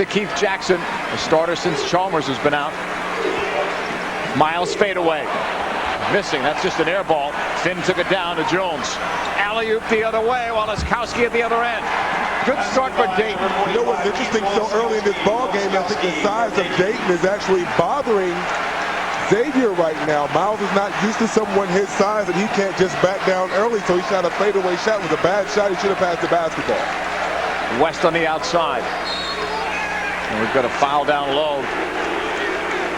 To Keith Jackson, a starter since Chalmers has been out. Miles fade away. Missing. That's just an air ball. Finn took it down to Jones. Alley-oop the other way. Waleskowski at the other end. Good start for Dayton. You know what's interesting? So early in this ball game, I think the size of Dayton is actually bothering Xavier right now. Miles is not used to someone his size, and he can't just back down early, so he shot a fadeaway shot. It was a bad shot. He should have passed the basketball. West on the outside. And we've got a foul down low.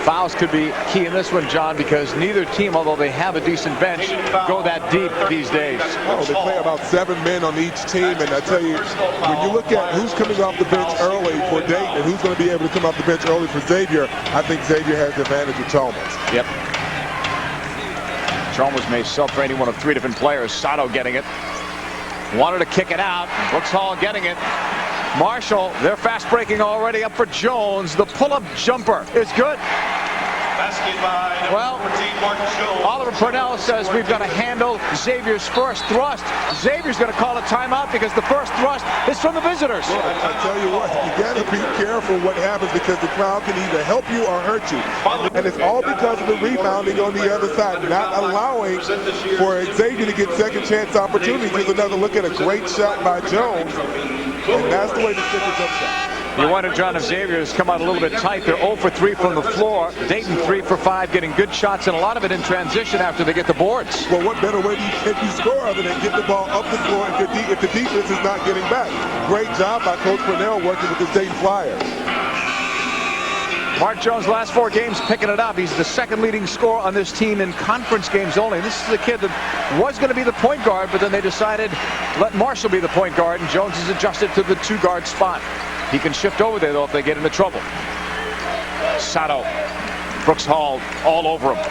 Fouls could be key in this one, John, because neither team, although they have a decent bench, go that deep these days. Oh, they play about 7 men on each team, and I tell you, when you look at who's coming off the bench early for Dayton and who's going to be able to come off the bench early for Xavier, I think Xavier has the advantage of Chalmers. Yep. Chalmers may sub for any one of 3 different players. Sato getting it. Wanted to kick it out. Brooks Hall getting it. Marshall, they're fast breaking already up for Jones. The pull-up jumper is good. Well, Oliver Purnell says we've got to handle Xavier's first thrust. Xavier's going to call a timeout because the first thrust is from the visitors. Well, I tell you what, you got to be careful what happens because the crowd can either help you or hurt you. And it's all because of the rebounding on the other side, not allowing for Xavier to get second chance opportunities. Here's another look at a great shot by Jones. And that's the way to finish up shot. You wonder, John, if Xavier has come out a little bit tight. They're 0 for 3 from the floor. Dayton 3 for 5, getting good shots, and a lot of it in transition after they get the boards. Well, what better way can you score other than get the ball up the floor if the defense is not getting back? Great job by Coach Purnell working with the Dayton Flyers. Mark Jones, last 4 games picking it up. He's the second leading scorer on this team in conference games only. This is a kid that was going to be the point guard, but then they decided let Marshall be the point guard, and Jones is adjusted to the 2-guard spot. He can shift over there, though, if they get into trouble. Sato, Brooks Hall all over him.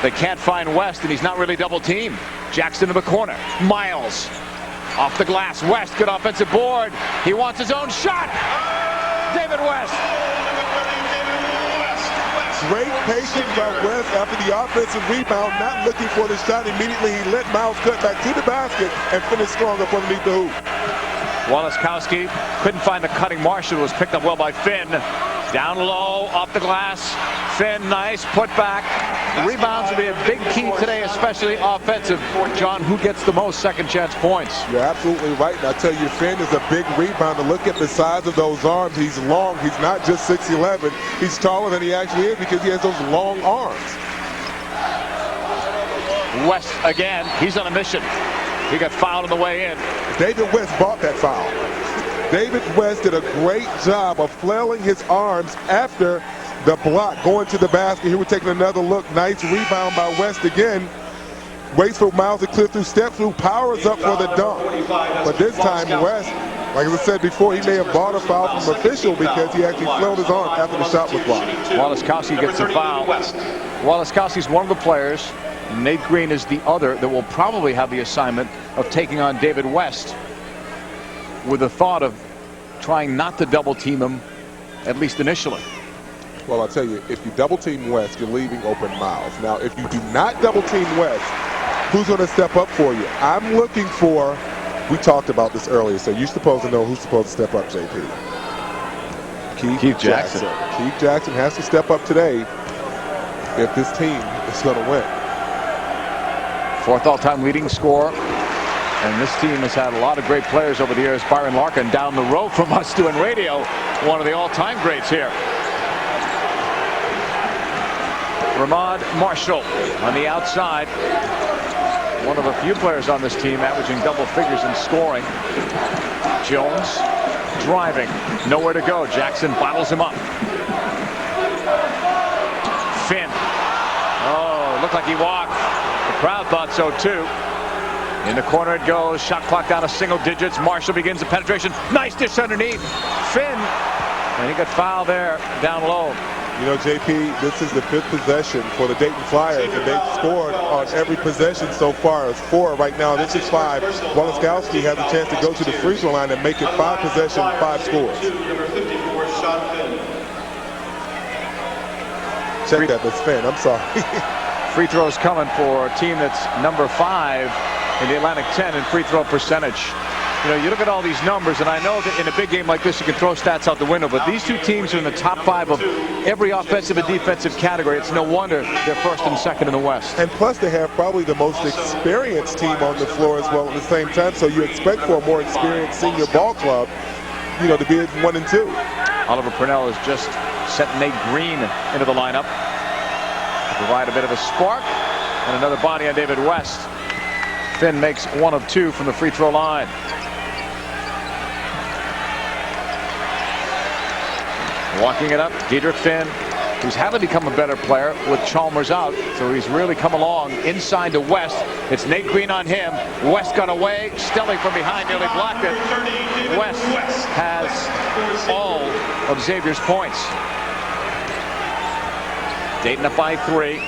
They can't find West, and he's not really double-teamed. Jackson in the corner. Miles off the glass. West, good offensive board. He wants his own shot. David West. Great patience by West after the offensive rebound, not looking for the shot immediately. He let Miles cut back to the basket and finish strong up underneath the hoop. Waleskowski couldn't find the cutting Marshall. Was picked up well by Finn. Down low, off the glass. Finn, nice put back. Rebounds will be a big key today, especially offensive. John, who gets the most second chance points? You're absolutely right. And I tell you, Finn is a big rebounder. Look at the size of those arms. He's long. He's not just 6'11". He's taller than he actually is because he has those long arms. West again. He's on a mission. He got fouled on the way in. David West bought that foul. David West did a great job of flailing his arms after the block, going to the basket. Here we're taking another look. Nice rebound by West again. Waits for Miles to clear through, step through, powers up for the dunk. But this time West, like I said before, he may have bought a foul from official because he actually flailed his arm after the shot was blocked. Waleskowski gets the foul. Waleskowski's one of the players. Nate Green is the other that will probably have the assignment of taking on David West with the thought of trying not to double team him, at least initially. Well, I'll tell you, if you double team West, you're leaving open Miles. Now, if you do not double team West, who's going to step up for you? I'm looking for, we talked about this earlier, so you're supposed to know who's supposed to step up, JP. Keith Jackson. Keith Jackson has to step up today if this team is going to win. 4th all-time leading scorer. And this team has had a lot of great players over the years. Byron Larkin down the road from us doing radio. One of the all-time greats here. Ramad Marshall on the outside. One of a few players on this team averaging double figures in scoring. Jones driving. Nowhere to go. Jackson bottles him up. Finn. Oh, looked like he walked. The crowd thought so too. In the corner it goes. Shot clock down to single digits. Marshall begins the penetration. Nice dish underneath. Finn. And he got fouled there down low. You know, JP, this is the 5th possession for the Dayton Flyers, and they've scored on every possession so far. It's 4 right now. This is 5. Waleskowski has a chance to go to the free throw line and make it 5 possessions, 5 scores. Check that, that's Finn. I'm sorry. Free throws coming for a team that's number 5 in the Atlantic 10 in free throw percentage. You know, you look at all these numbers, and I know that in a big game like this, you can throw stats out the window, but these two teams are in the top 5 of every offensive and defensive category. It's no wonder they're first and second in the West. And plus, they have probably the most experienced team on the floor as well at the same time, so you expect for a more experienced senior ball club, you know, to be at 1 and 2. Oliver Purnell has just sent Nate Green into the lineup to provide a bit of a spark, and another body on David West. Finn makes 1 of 2 from the free throw line. Walking it up, Diedrich Finn, who's had to become a better player with Chalmers out, so he's really come along. Inside to West. It's Nate Green on him. West got away. Stelly from behind nearly blocked it. West has all of Xavier's points. Dayton up by 3.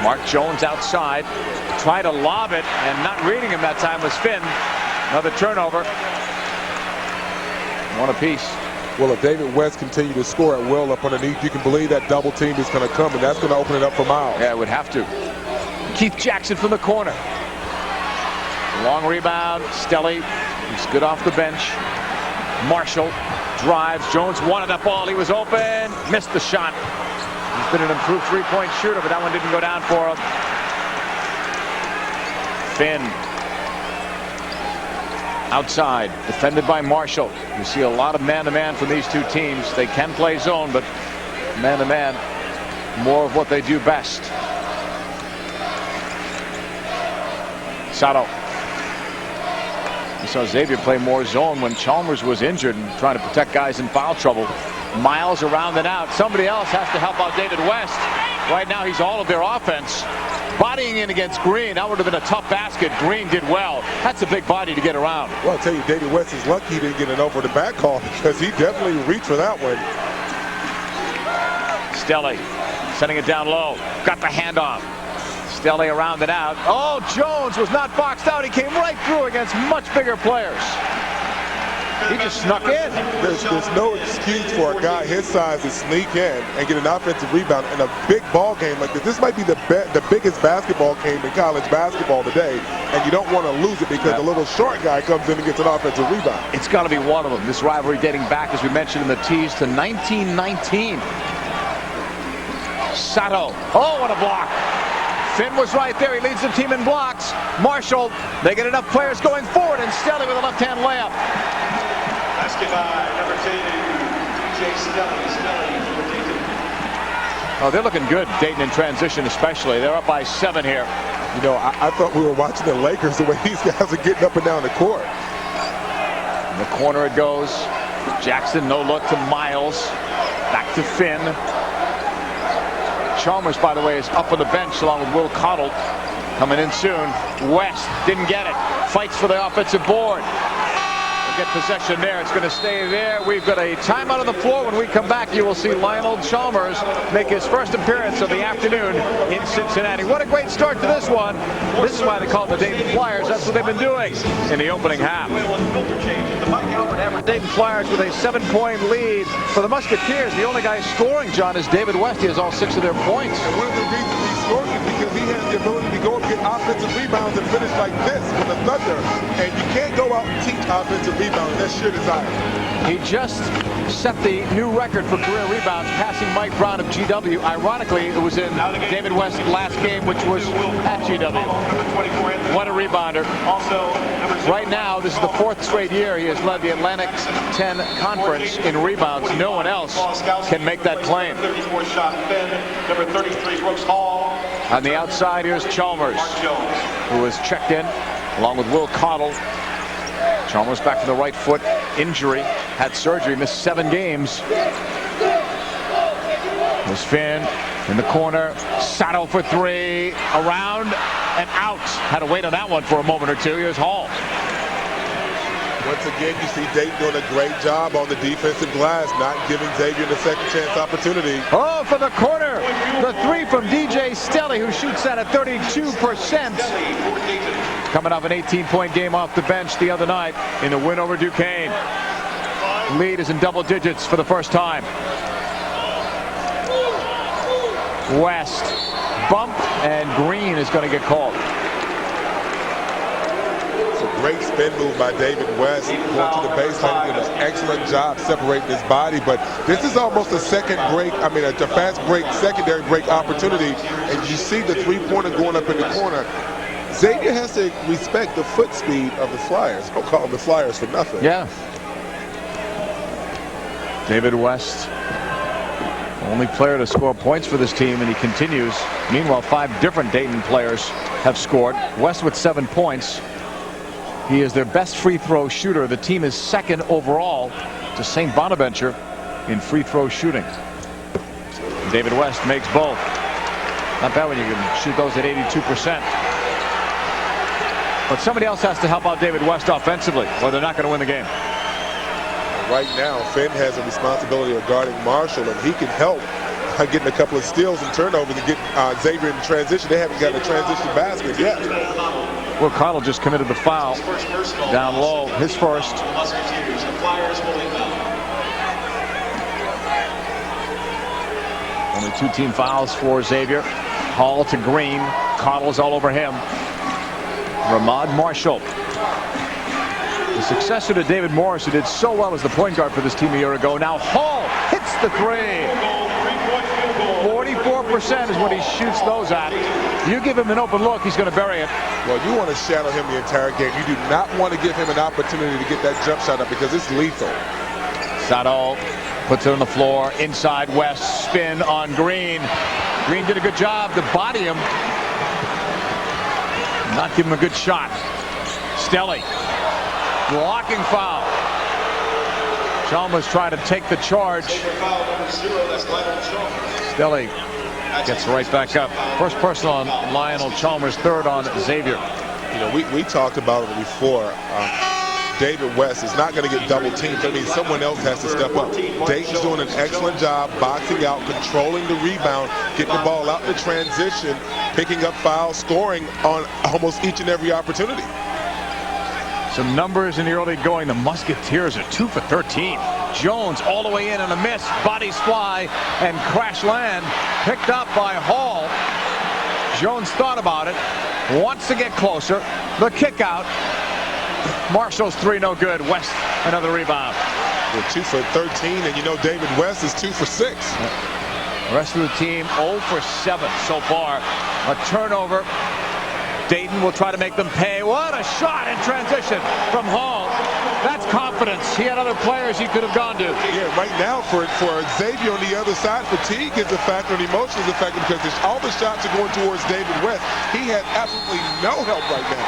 Mark Jones outside. Tried to lob it, and not reading him that time was Finn. Another turnover. 1 apiece. Well, if David West continue to score at will up underneath, you can believe that double team is going to come, and that's going to open it up for Miles. Yeah, it would have to. Keith Jackson from the corner. Long rebound. Stelly, he's good off the bench. Marshall drives. Jones wanted that ball. He was open. Missed the shot. He's been an improved three-point shooter, but that one didn't go down for him. Finn. Outside, defended by Marshall. You see a lot of man-to-man from these two teams. They can play zone, but man-to-man, more of what they do best. Sato. You saw Xavier play more zone when Chalmers was injured and trying to protect guys in foul trouble. Miles around and out. Somebody else has to help out David West. Right now, he's all of their offense. Bodying in against Green, that would have been a tough basket. Green did well. That's a big body to get around. Well, I'll tell you, David West is lucky he didn't get an over the back call because he definitely reached for that one. Stelly sending it down low. Got the handoff. Stelly around and out. Oh, Jones was not boxed out. He came right through against much bigger players. He just snuck in. There's no excuse for a guy his size to sneak in and get an offensive rebound in a big ball game like this. This might be the biggest basketball game in college basketball today, and you don't want to lose it because the little short guy comes in and gets an offensive rebound. It's got to be one of them. This rivalry dating back, as we mentioned in the tease, to 1919. Sato. Oh, what a block. Finn was right there. He leads the team in blocks. Marshall, they get enough players going forward, and Stelly with a left-hand layup. Basket by number 2, DJ Stelly for Dayton. Oh, they're looking good, Dayton in transition especially. They're up by 7 here. You know, I thought we were watching the Lakers the way these guys are getting up and down the court. In the corner it goes. Jackson, no look to Miles. Back to Finn. Chalmers, by the way, is up on the bench along with Will Cottle. Coming in soon. West didn't get it. Fights for the offensive board. Get possession there. It's going to stay there. We've got a timeout on the floor. When we come back, you will see Lionel Chalmers make his first appearance of the afternoon in Cincinnati. What a great start to this one. This is why they call it the Dayton Flyers. That's what they've been doing in the opening half. Dayton Flyers with a 7-point lead for the Musketeers. The only guy scoring, John, is David West. He has all 6 of their points. And one of the reasons he's scoring is because he has the ability to go and get offensive rebounds and finish like this with the Thunder. And you can't go out and teach offensive rebounds. That's your desire. He just set the new record for career rebounds, passing Mike Brown of GW. Ironically, it was in David West's last game, which was at GW. What a rebounder. Right now, this is the 4th straight year he has led the Atlantic 10 Conference in rebounds. No one else can make that claim. Number 33, Brooks Hall. On the outside, here's Chalmers, who has checked in, along with Will Cottle. Chalmers back to the right foot. Injury. Had surgery. Missed 7 games. There's Finn in the corner. Sato for 3. Around and out. Had to wait on that one for a moment or two. Here's Hall. Once again, you see Dayton doing a great job on the defensive glass, not giving Xavier the second chance opportunity. Oh, for the corner. The 3 from DJ Stelly, who shoots that at 32%. Coming off an 18-point game off the bench the other night in the win over Duquesne. Lead is in double digits for the first time. West. Bump, and Green is going to get called. So Great spin move by David West, going to the baseline, did an excellent job separating his body. But this is almost a second break, a fast break, secondary break opportunity. And you see the three-pointer going up in the corner. Xavier has to respect the foot speed of the Flyers. Don't call them the Flyers for nothing. Yeah. David West, only player to score points for this team, and he continues. Meanwhile, 5 different Dayton players have scored. West with 7 points. He is their best free throw shooter. The team is second overall to St. Bonaventure in free throw shooting. David West makes both. Not bad when you can shoot those at 82%. But somebody else has to help out David West offensively, or they're not going to win the game. Right now, Finn has a responsibility of guarding Marshall, and he can help by getting a couple of steals and turnovers and get Xavier in transition. They haven't gotten a transition basket yet. Will Connell just committed the foul down low, his first. Only 2 team fouls for Xavier. Hall to Green. Connell's all over him. Ramad Marshall, the successor to David Morris, who did so well as the point guard for this team a year ago. Now Hall hits the 3. 44% is what he shoots those at. You give him an open look, he's going to bury it. Well, you want to shadow him the entire game. You do not want to give him an opportunity to get that jump shot up because it's lethal. Sato puts it on the floor. Inside West, spin on Green. Green did a good job to body him. Not give him a good shot. Stelly. Blocking foul. Chalmers trying to take the charge. Stelly gets right back up. First person on Lionel Chalmers, third on Xavier. You know, we talked about it before. David West is not going to get double teamed. That means someone else has to step up. Dayton's doing an excellent job boxing out, controlling the rebound, getting the ball out in the transition, picking up fouls, scoring on almost each and every opportunity. Some numbers in the early going. The Musketeers are 2 for 13. Jones all the way in and a miss. Bodies fly and crash land. Picked up by Hall. Jones thought about it. Wants to get closer. The kick out. Marshall's 3 no good. West another rebound. They're 2 for 13, and you know David West is 2 for 6. The rest of the team 0 for 7 so far. A turnover. Dayton will try to make them pay. What a shot in transition from Hall. That's confidence. He had other players he could have gone to. Yeah, right now for Xavier on the other side, fatigue is a factor and emotion is a factor because all the shots are going towards David West. He has absolutely no help right now.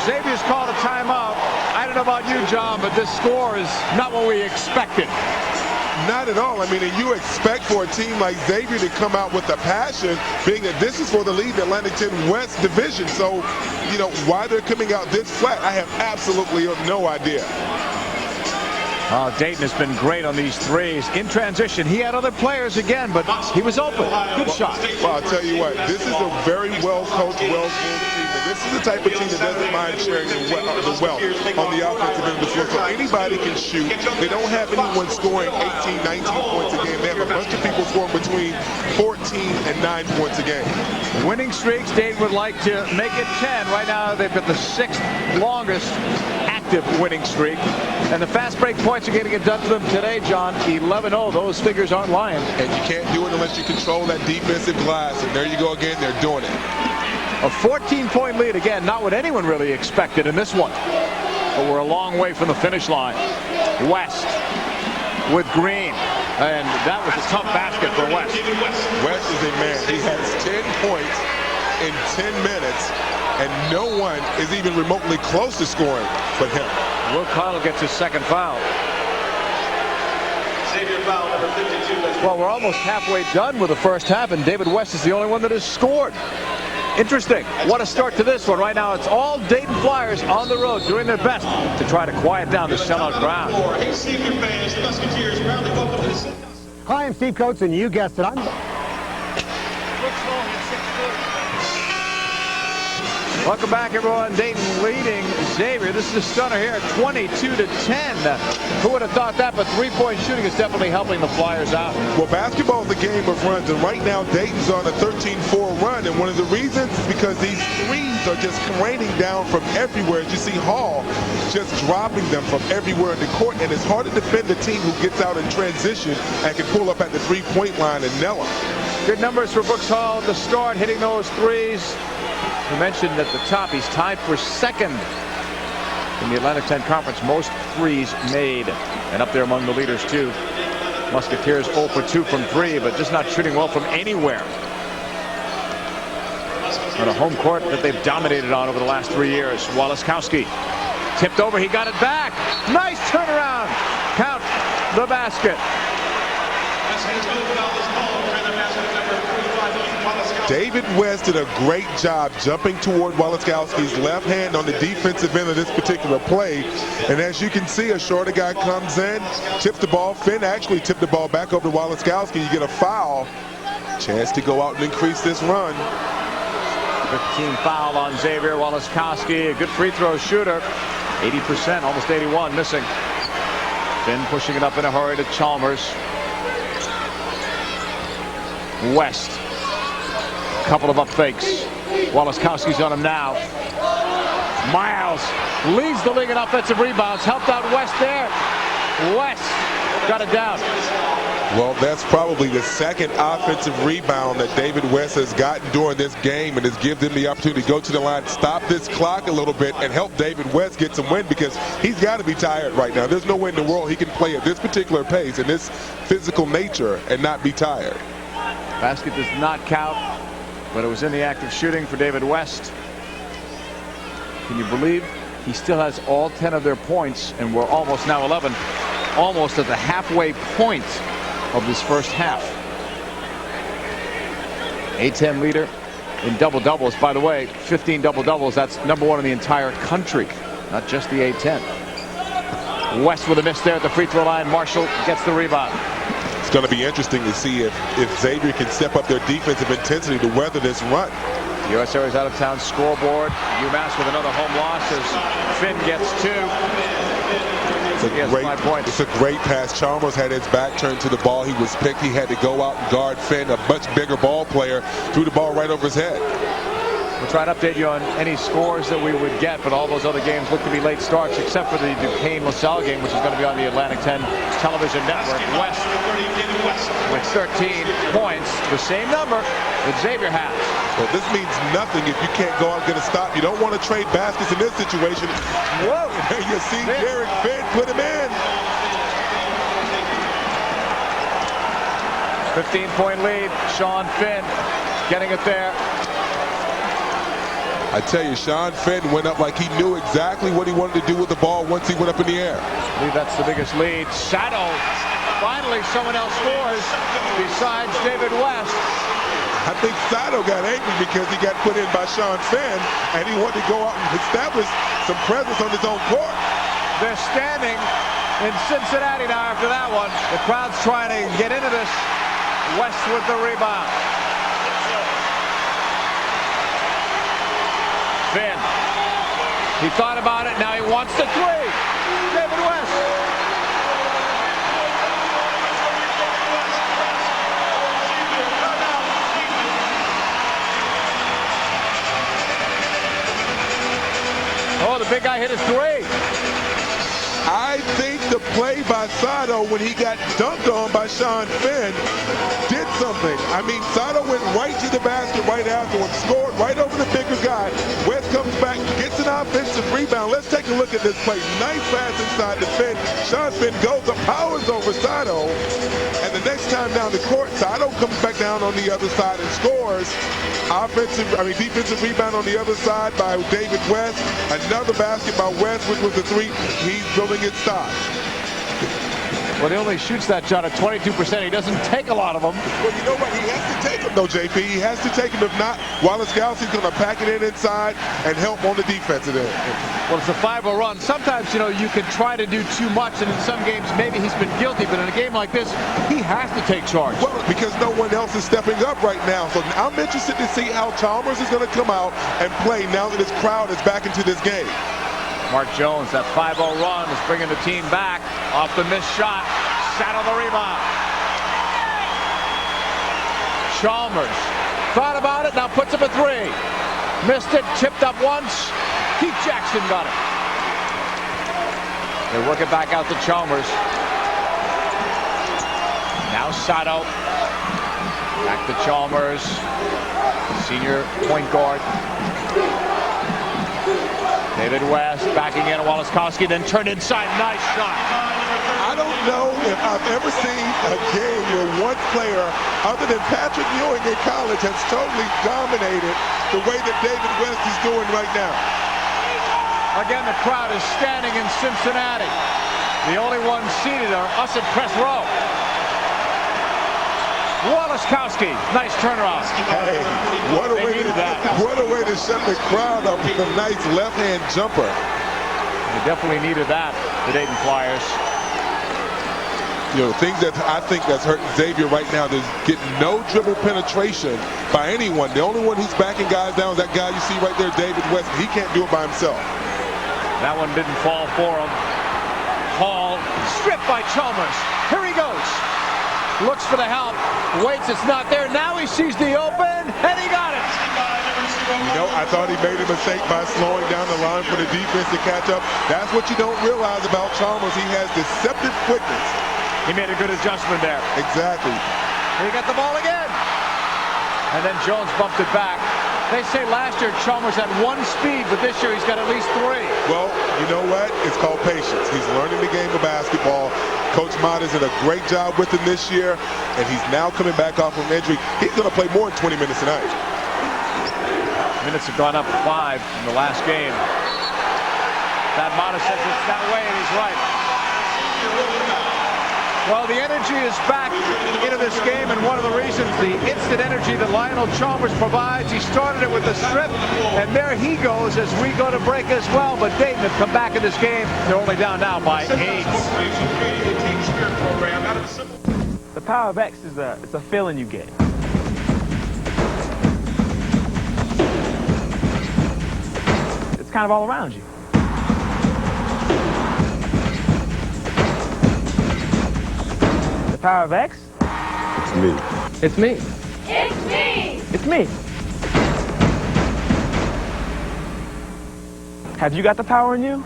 Xavier's called a timeout. I don't know about you, John, but this score is not what we expected. Not at all. I mean, and you expect for a team like Xavier to come out with a passion, being that this is for the lead Atlantic 10 West Division. So, you know, why they're coming out this flat, I have absolutely no idea. Dayton has been great on these threes. In transition, he had other players again, but he was open. Good shot. Well, I'll tell you what, this is a very well-coached, well-groomed team. And this is the type of team that doesn't mind sharing the wealth on the offensive end of the floor. So anybody can shoot. They don't have anyone scoring 18, 19 points a game. They have a bunch of people scoring between 14 and 9 points a game. Winning streaks, Dayton would like to make it 10. Right now, they've got the 6th longest active winning streak. And the fast break points are getting it done to them today, John. 11-0. Those figures aren't lying. And you can't do it unless you control that defensive glass. And there you go again. They're doing it. A 14-point lead. Again, not what anyone really expected in this one. But we're a long way from the finish line. West with Green. And that was a tough basket for West. West is a man. He has 10 points in 10 minutes. And no one is even remotely close to scoring but him. Will Connell gets his second foul. Xavier foul number 52. Well, we're almost halfway done with the first half, and David West is the only one that has scored. Interesting. What a start to this one. Right now, it's all Dayton Flyers on the road doing their best to try to quiet down the sellout crowd. Hey, Xavier fans, the Musketeers proudly welcome to the... Hi, I'm Steve Coates, and you guessed it. Welcome back, everyone. Dayton leading Xavier. This is a stunner here, 22-10. Who would have thought that? But three-point shooting is definitely helping the Flyers out. Well, basketball is a game of runs, and right now Dayton's on a 13-4 run, and one of the reasons is because these threes are just raining down from everywhere. As you see Hall just dropping them from everywhere in the court, and it's hard to defend a team who gets out in transition and can pull up at the three-point line and nail them. Good numbers for Brooks Hall to start, hitting those threes. We mentioned at the top he's tied for second in the Atlantic 10 Conference, most threes made, and up there among the leaders too. Musketeers 0 for 2 from 3, but just not shooting well from anywhere. On a home court that they've dominated on over the last 3 years. Walaskowski tipped over, he got it back. Nice turnaround. Count the basket. David West did a great job jumping toward Walaskowski's left hand on the defensive end of this particular play. And as you can see, a shorter guy comes in, tips the ball. Finn actually tipped the ball back over to Walaskowski. You get a foul. Chance to go out and increase this run. 15 foul on Xavier. Walaskowski, a good free throw shooter. 80%, almost 81, missing. Finn pushing it up in a hurry to Chalmers. West. Couple of up fakes. Walaskowski's on him now. Miles leads the league in offensive rebounds. Helped out West there. West got it down. Well, that's probably the second offensive rebound that David West has gotten during this game, and has given him the opportunity to go to the line, stop this clock a little bit, and help David West get some win, because he's got to be tired right now. There's no way in the world he can play at this particular pace and this physical nature and not be tired. Basket does not count, but it was in the act of shooting for David West. Can you believe he still has all 10 of their points, and we're almost now 11, almost at the halfway point of this first half. A-10 leader in double-doubles. By the way, 15 double-doubles. That's #1 in the entire country, not just the A-10. West with a miss there at the free throw line. Marshall gets the rebound. It's going to be interesting to see if Xavier can step up their defensive intensity to weather this run. U.S. Airways out of town scoreboard. UMass with another home loss as Finn gets 2. It's a great pass. Chalmers had his back turned to the ball. He was picked. He had to go out and guard Finn, a much bigger ball player, threw the ball right over his head. We'll try to update you on any scores that we would get, but all those other games look to be late starts, except for the Duquesne-LaSalle game, which is going to be on the Atlantic 10 television network. West with 13 points, the same number that Xavier has. Well, this means nothing if you can't go out and get a stop. You don't want to trade baskets in this situation. Whoa! You see Derek Finn put him in. 15-point lead. Sean Finn getting it there. I tell you, Sean Finn went up like he knew exactly what he wanted to do with the ball once he went up in the air. I believe that's the biggest lead. Sato, finally someone else scores besides David West. I think Sato got angry because he got put in by Sean Finn, and he wanted to go out and establish some presence on his own court. They're standing in Cincinnati now after that one. The crowd's trying to get into this. West with the rebound. Finn. He thought about it. Now he wants the 3. David West. Oh, the big guy hit his 3. I think the play by Sato when he got dunked on by Sean Finn did something. I mean, Sato went right to the basket right afterwards, scored right over the bigger guy. West comes back, gets an offensive rebound. Let's take a look at this play. Nice pass inside the Finn. Sean Finn goes up, powers over Sato, and the next time down the court, Sato comes back down on the other side and scores. Defensive rebound on the other side by David West. Another basket by West, which was the 3. He's building his stock. Well, he only shoots that shot at 22%. He doesn't take a lot of them. Well, you know what? He has to take them, though, JP. He has to take them. If not, Wallace Galaxy's going to pack it in inside and help on the defensive end. Well, it's a 5-0 run. Sometimes, you know, you can try to do too much, and in some games, maybe he's been guilty. But in a game like this, he has to take charge. Well, because no one else is stepping up right now. So I'm interested to see how Chalmers is going to come out and play now that his crowd is back into this game. Mark Jones, that 5-0 run is bringing the team back off the missed shot. Saddle the rebound. Chalmers thought about it, now puts up a three. Missed it, chipped up once. Keith Jackson got it. They work it back out to Chalmers. Now Sato. Back to Chalmers. Senior point guard. David West backing in. Wallace-Kowski then turned inside. Nice shot. I don't know if I've ever seen a game where one player other than Patrick Ewing in college has totally dominated the way that David West is doing right now. Again, the crowd is standing in Cincinnati. The only ones seated are us at press row. Wallace-Kowski, nice turnaround. Hey, what a way to shut the crowd up with a nice left-hand jumper. They definitely needed that, the Dayton Flyers. You know, things that I think that's hurting Xavier right now is getting no dribble penetration by anyone. The only one who's backing guys down is that guy you see right there, David West. He can't do it by himself. That one didn't fall for him. Hall, stripped by Chalmers. Here he goes. Looks for the help. Waits, it's not there. Now he sees the open, and he got it. You know, I thought he made a mistake by slowing down the line for the defense to catch up. That's what you don't realize about Chalmers. He has deceptive quickness. He made a good adjustment there. Exactly. He got the ball again. And then Jones bumped it back. They say last year Chalmers had one speed, but this year he's got at least three. Well, you know what? It's called patience. He's learning the game of basketball. Coach Mott has done a great job with him this year, and he's now coming back off from injury. He's going to play more than 20 minutes tonight. Minutes have gone up 5 in the last game. That Mott says it's that way, and he's right. Well, the energy is back into this game, and one of the reasons, the instant energy that Lionel Chalmers provides. He started it with the strip, and there he goes as we go to break as well. But Dayton have come back in this game. They're only down now by 8. The power of X is it's a feeling you get. It's kind of all around you. The power of X? It's me. It's me. It's me! It's me. Have you got the power in you?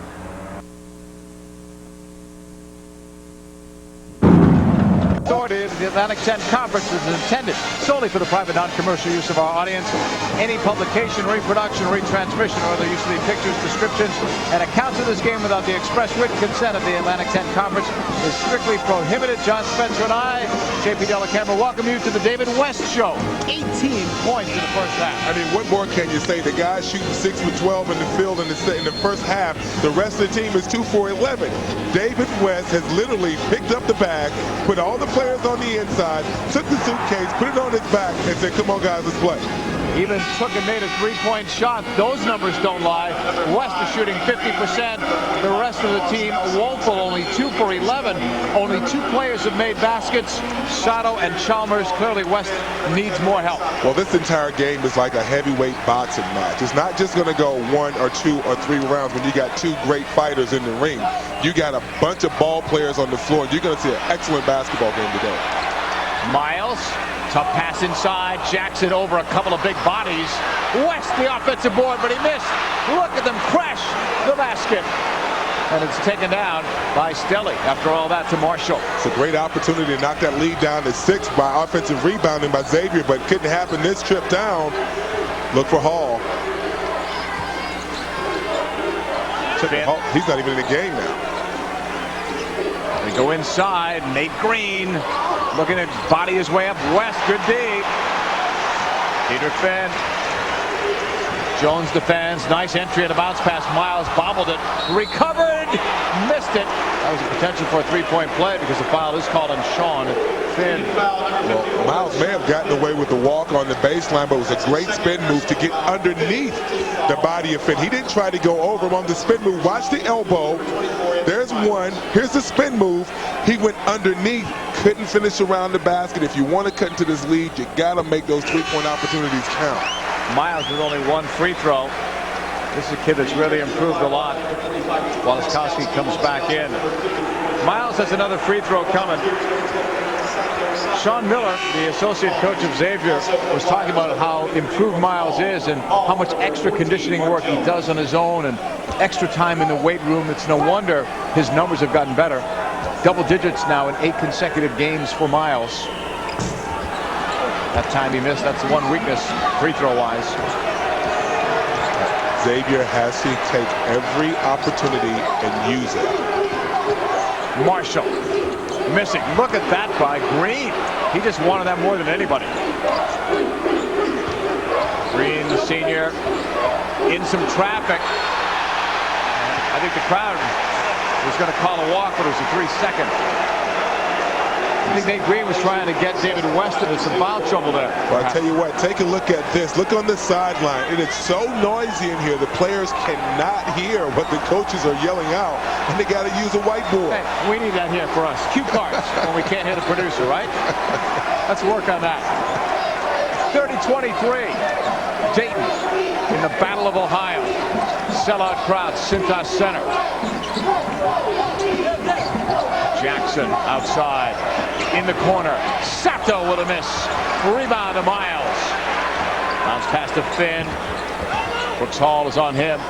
Authority of the Atlantic 10 Conference is intended solely for the private non-commercial use of our audience. Any publication, reproduction, retransmission, or other use of the pictures, descriptions, and accounts of this game without the express written consent of the Atlantic 10 Conference is strictly prohibited. John Spencer and I, JP Dellacamera, welcome you to the David West Show. 18 points in the first half. I mean, what more can you say? The guy's shooting 6 for 12 in the field in the first half. The rest of the team is 2 for 11. David West has literally picked up the bag, put all the players on the inside, took the suitcase, put it on his back, and said, come on, guys, let's play. Even took and made a three-point shot. Those numbers don't lie. West is shooting 50%. The rest of the team, woeful, only 2 for 11. Only 2 players have made baskets, Sato and Chalmers. Clearly, West needs more help. Well, this entire game is like a heavyweight boxing match. It's not just going to go 1 or 2 or 3 rounds when you got 2 great fighters in the ring. You got a bunch of ball players on the floor, and you're going to see an excellent basketball game today. Miles, tough pass inside. Jackson over a couple of big bodies. West the offensive board, but he missed. Look at them crash the basket. And it's taken down by Stelly. After all that, to Marshall. It's a great opportunity to knock that lead down to 6 by offensive rebounding by Xavier, but couldn't happen this trip down. Look for Hall. He's not even in the game now. They go inside. Nate Green looking to body his way up. West, good D. Peter Finn. Jones defends. Nice entry at a bounce pass. Miles bobbled it. Recovered. Missed it. That was a potential for a three-point play because the foul is called on Sean Finn. Well, Miles may have gotten away with the walk on the baseline, but it was a great spin move to get underneath the body of Finn. He didn't try to go over him on the spin move. Watch the elbow. There's one. Here's the spin move. He went underneath. Couldn't finish around the basket. If you want to cut into this lead, you got to make those three-point opportunities count. Miles with only one free throw. This is a kid that's really improved a lot. Walaskowski comes back in. Miles has another free throw coming. Sean Miller, the associate coach of Xavier, was talking about how improved Miles is and how much extra conditioning work he does on his own and extra time in the weight room. It's no wonder his numbers have gotten better. Double digits now in 8 consecutive games for Miles. That time he missed, that's the one weakness free throw wise. Xavier has to take every opportunity and use it. Marshall missing. Look at that by Green. He just wanted that more than anybody. Green, the senior, in some traffic. I think the crowd was going to call a walk, but it was a 3-second. I think Nate Green was trying to get David West into some foul trouble there. Well, I tell you what, take a look at this. Look on the sideline. It is so noisy in here. The players cannot hear what the coaches are yelling out, and they got to use a whiteboard. Hey, we need that here for us. Cue cards when we can't hear the producer, right? Let's work on that. 30-23. Dayton in the Battle of Ohio. Sellout crowd, Cintas Center. Jackson outside in the corner. Sato with a miss. Rebound to Miles. Bounce pass to Finn. Brooks Hall is on him.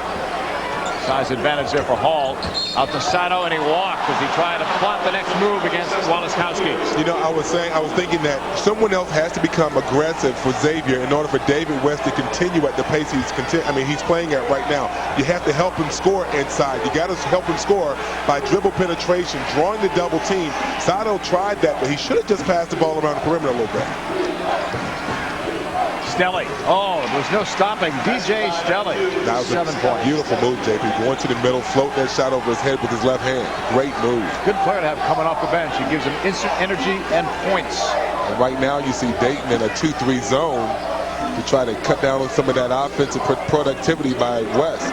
Size advantage there for Hall. Out to Sato, and he walked as he tried to plot the next move against Walaskowski. You know, I was thinking that someone else has to become aggressive for Xavier in order for David West to continue at the pace he's playing at right now. You have to help him score inside. You got to help him score by dribble penetration, drawing the double team. Sato tried that, but he should have just passed the ball around the perimeter a little bit. Stelly. Oh, there's no stopping DJ Stelly. That was 7 points. Beautiful move, JP. Going to the middle, float that shot over his head with his left hand. Great move. Good player to have coming off the bench. He gives him instant energy and points. And right now you see Dayton in a 2-3 zone to try to cut down on some of that offensive productivity by West.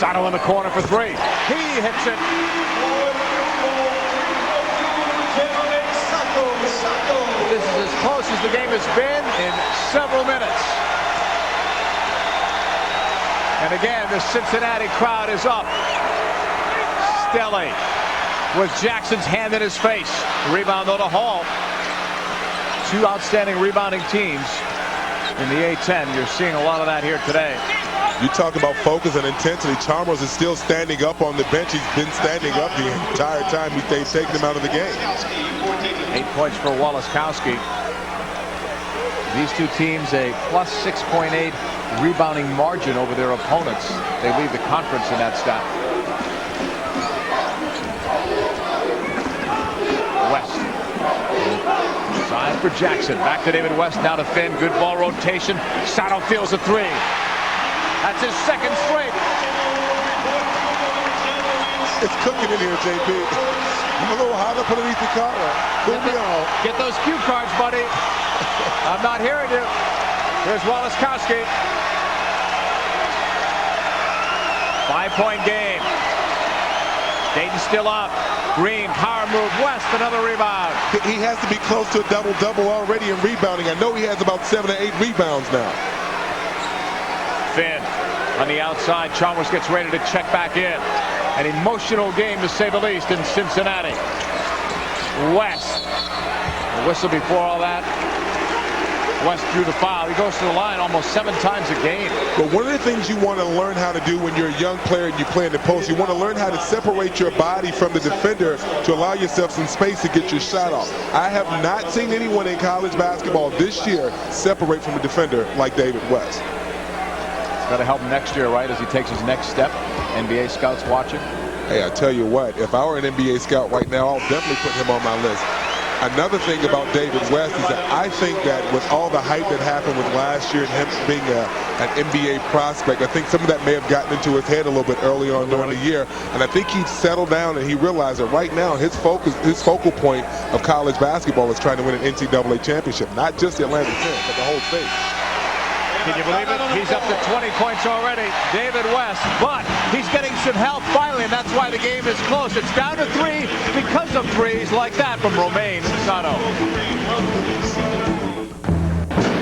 Sato in the corner for 3. He hits it. This is as close as the game has been in several minutes. And again, the Cincinnati crowd is up. Stelly with Jackson's hand in his face. Rebound though to Hall. 2 outstanding rebounding teams in the A-10. You're seeing a lot of that here today. You talk about focus and intensity. Chalmers is still standing up on the bench. He's been standing up the entire time they've taken him out of the game. 8 points for Walaskowski. These two teams a plus 6.8 rebounding margin over their opponents. They lead the conference in that stat. West. Side for Jackson. Back to David West. Now to Finn. Good ball rotation. Sato feels a 3. That's his second straight. It's cooking in here, JP. I'm a little hot up underneath the collar. Get those cue cards, buddy. I'm not hearing you. Here's Walaskowski. 5-point game. Dayton still up. Green, power move. West, another rebound. He has to be close to a double-double already in rebounding. I know he has about 7 or 8 rebounds now. Finn on the outside. Chalmers gets ready to check back in. An emotional game, to say the least, in Cincinnati. West. A whistle before all that. West drew the foul. He goes to the line almost 7 times a game. But one of the things you want to learn how to do when you're a young player and you play in the post, you want to learn how to separate your body from the defender to allow yourself some space to get your shot off. I have not seen anyone in college basketball this year separate from a defender like David West. Got to help him next year, right, as he takes his next step. NBA scouts watching. Hey, I tell you what, if I were an NBA scout right now, I'll definitely put him on my list. Another thing about David West is that I think that with all the hype that happened with last year and him being an NBA prospect, I think some of that may have gotten into his head a little bit early on during the year. And I think he settled down and he realized that right now his focal point of college basketball is trying to win an NCAA championship, not just the Atlantic 10, but the whole state. Can you believe it? He's up to 20 points already, David West, but he's getting some help finally, and that's why the game is close. It's down to 3 because of threes like that from Romain Sato.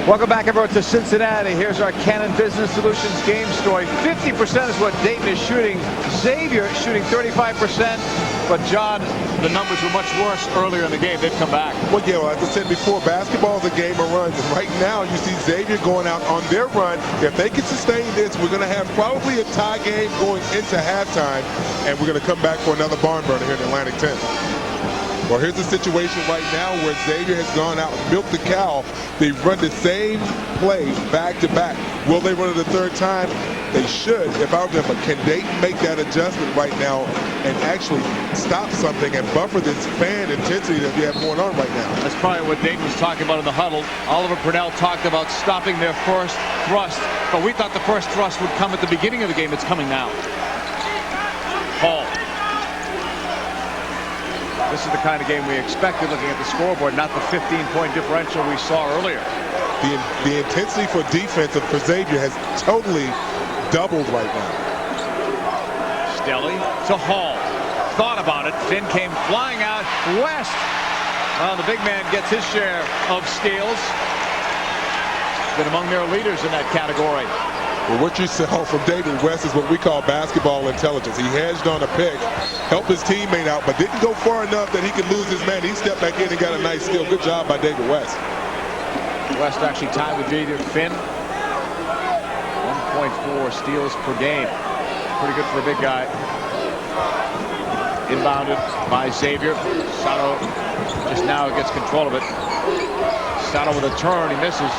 Welcome back, everyone, to Cincinnati. Here's our Canon Business Solutions game story. 50% is what Dayton is shooting. Xavier shooting 35%. But, John, the numbers were much worse earlier in the game. They've come back. Well, yeah, as I said before, basketball is a game of runs. And right now, you see Xavier going out on their run. If they can sustain this, we're going to have probably a tie game going into halftime. And we're going to come back for another barn burner here in Atlantic 10. Well, here's the situation right now where Xavier has gone out and milked the cow. They've run the same play back-to-back. Will they run it a third time? They should, if I were them. But can Dayton make that adjustment right now and actually stop something and buffer this fan intensity that we have going on right now? That's probably what Dayton was talking about in the huddle. Oliver Purnell talked about stopping their first thrust, but we thought the first thrust would come at the beginning of the game. It's coming now. Paul. This is the kind of game we expected looking at the scoreboard, not the 15-point differential we saw earlier. The intensity for defense for Xavier has totally doubled right now. Stelly to Hall. Thought about it, then came flying out. West. Well, the big man gets his share of steals. Been among their leaders in that category. Well, what you saw from David West is what we call basketball intelligence. He hedged on a pick, helped his teammate out, but didn't go far enough that he could lose his man. He stepped back in and got a nice steal. Good job by David West. West actually tied with Xavier Finn. 1.4 steals per game. Pretty good for a big guy. Inbounded by Xavier. Sato just now gets control of it. Sato with a turn. He misses.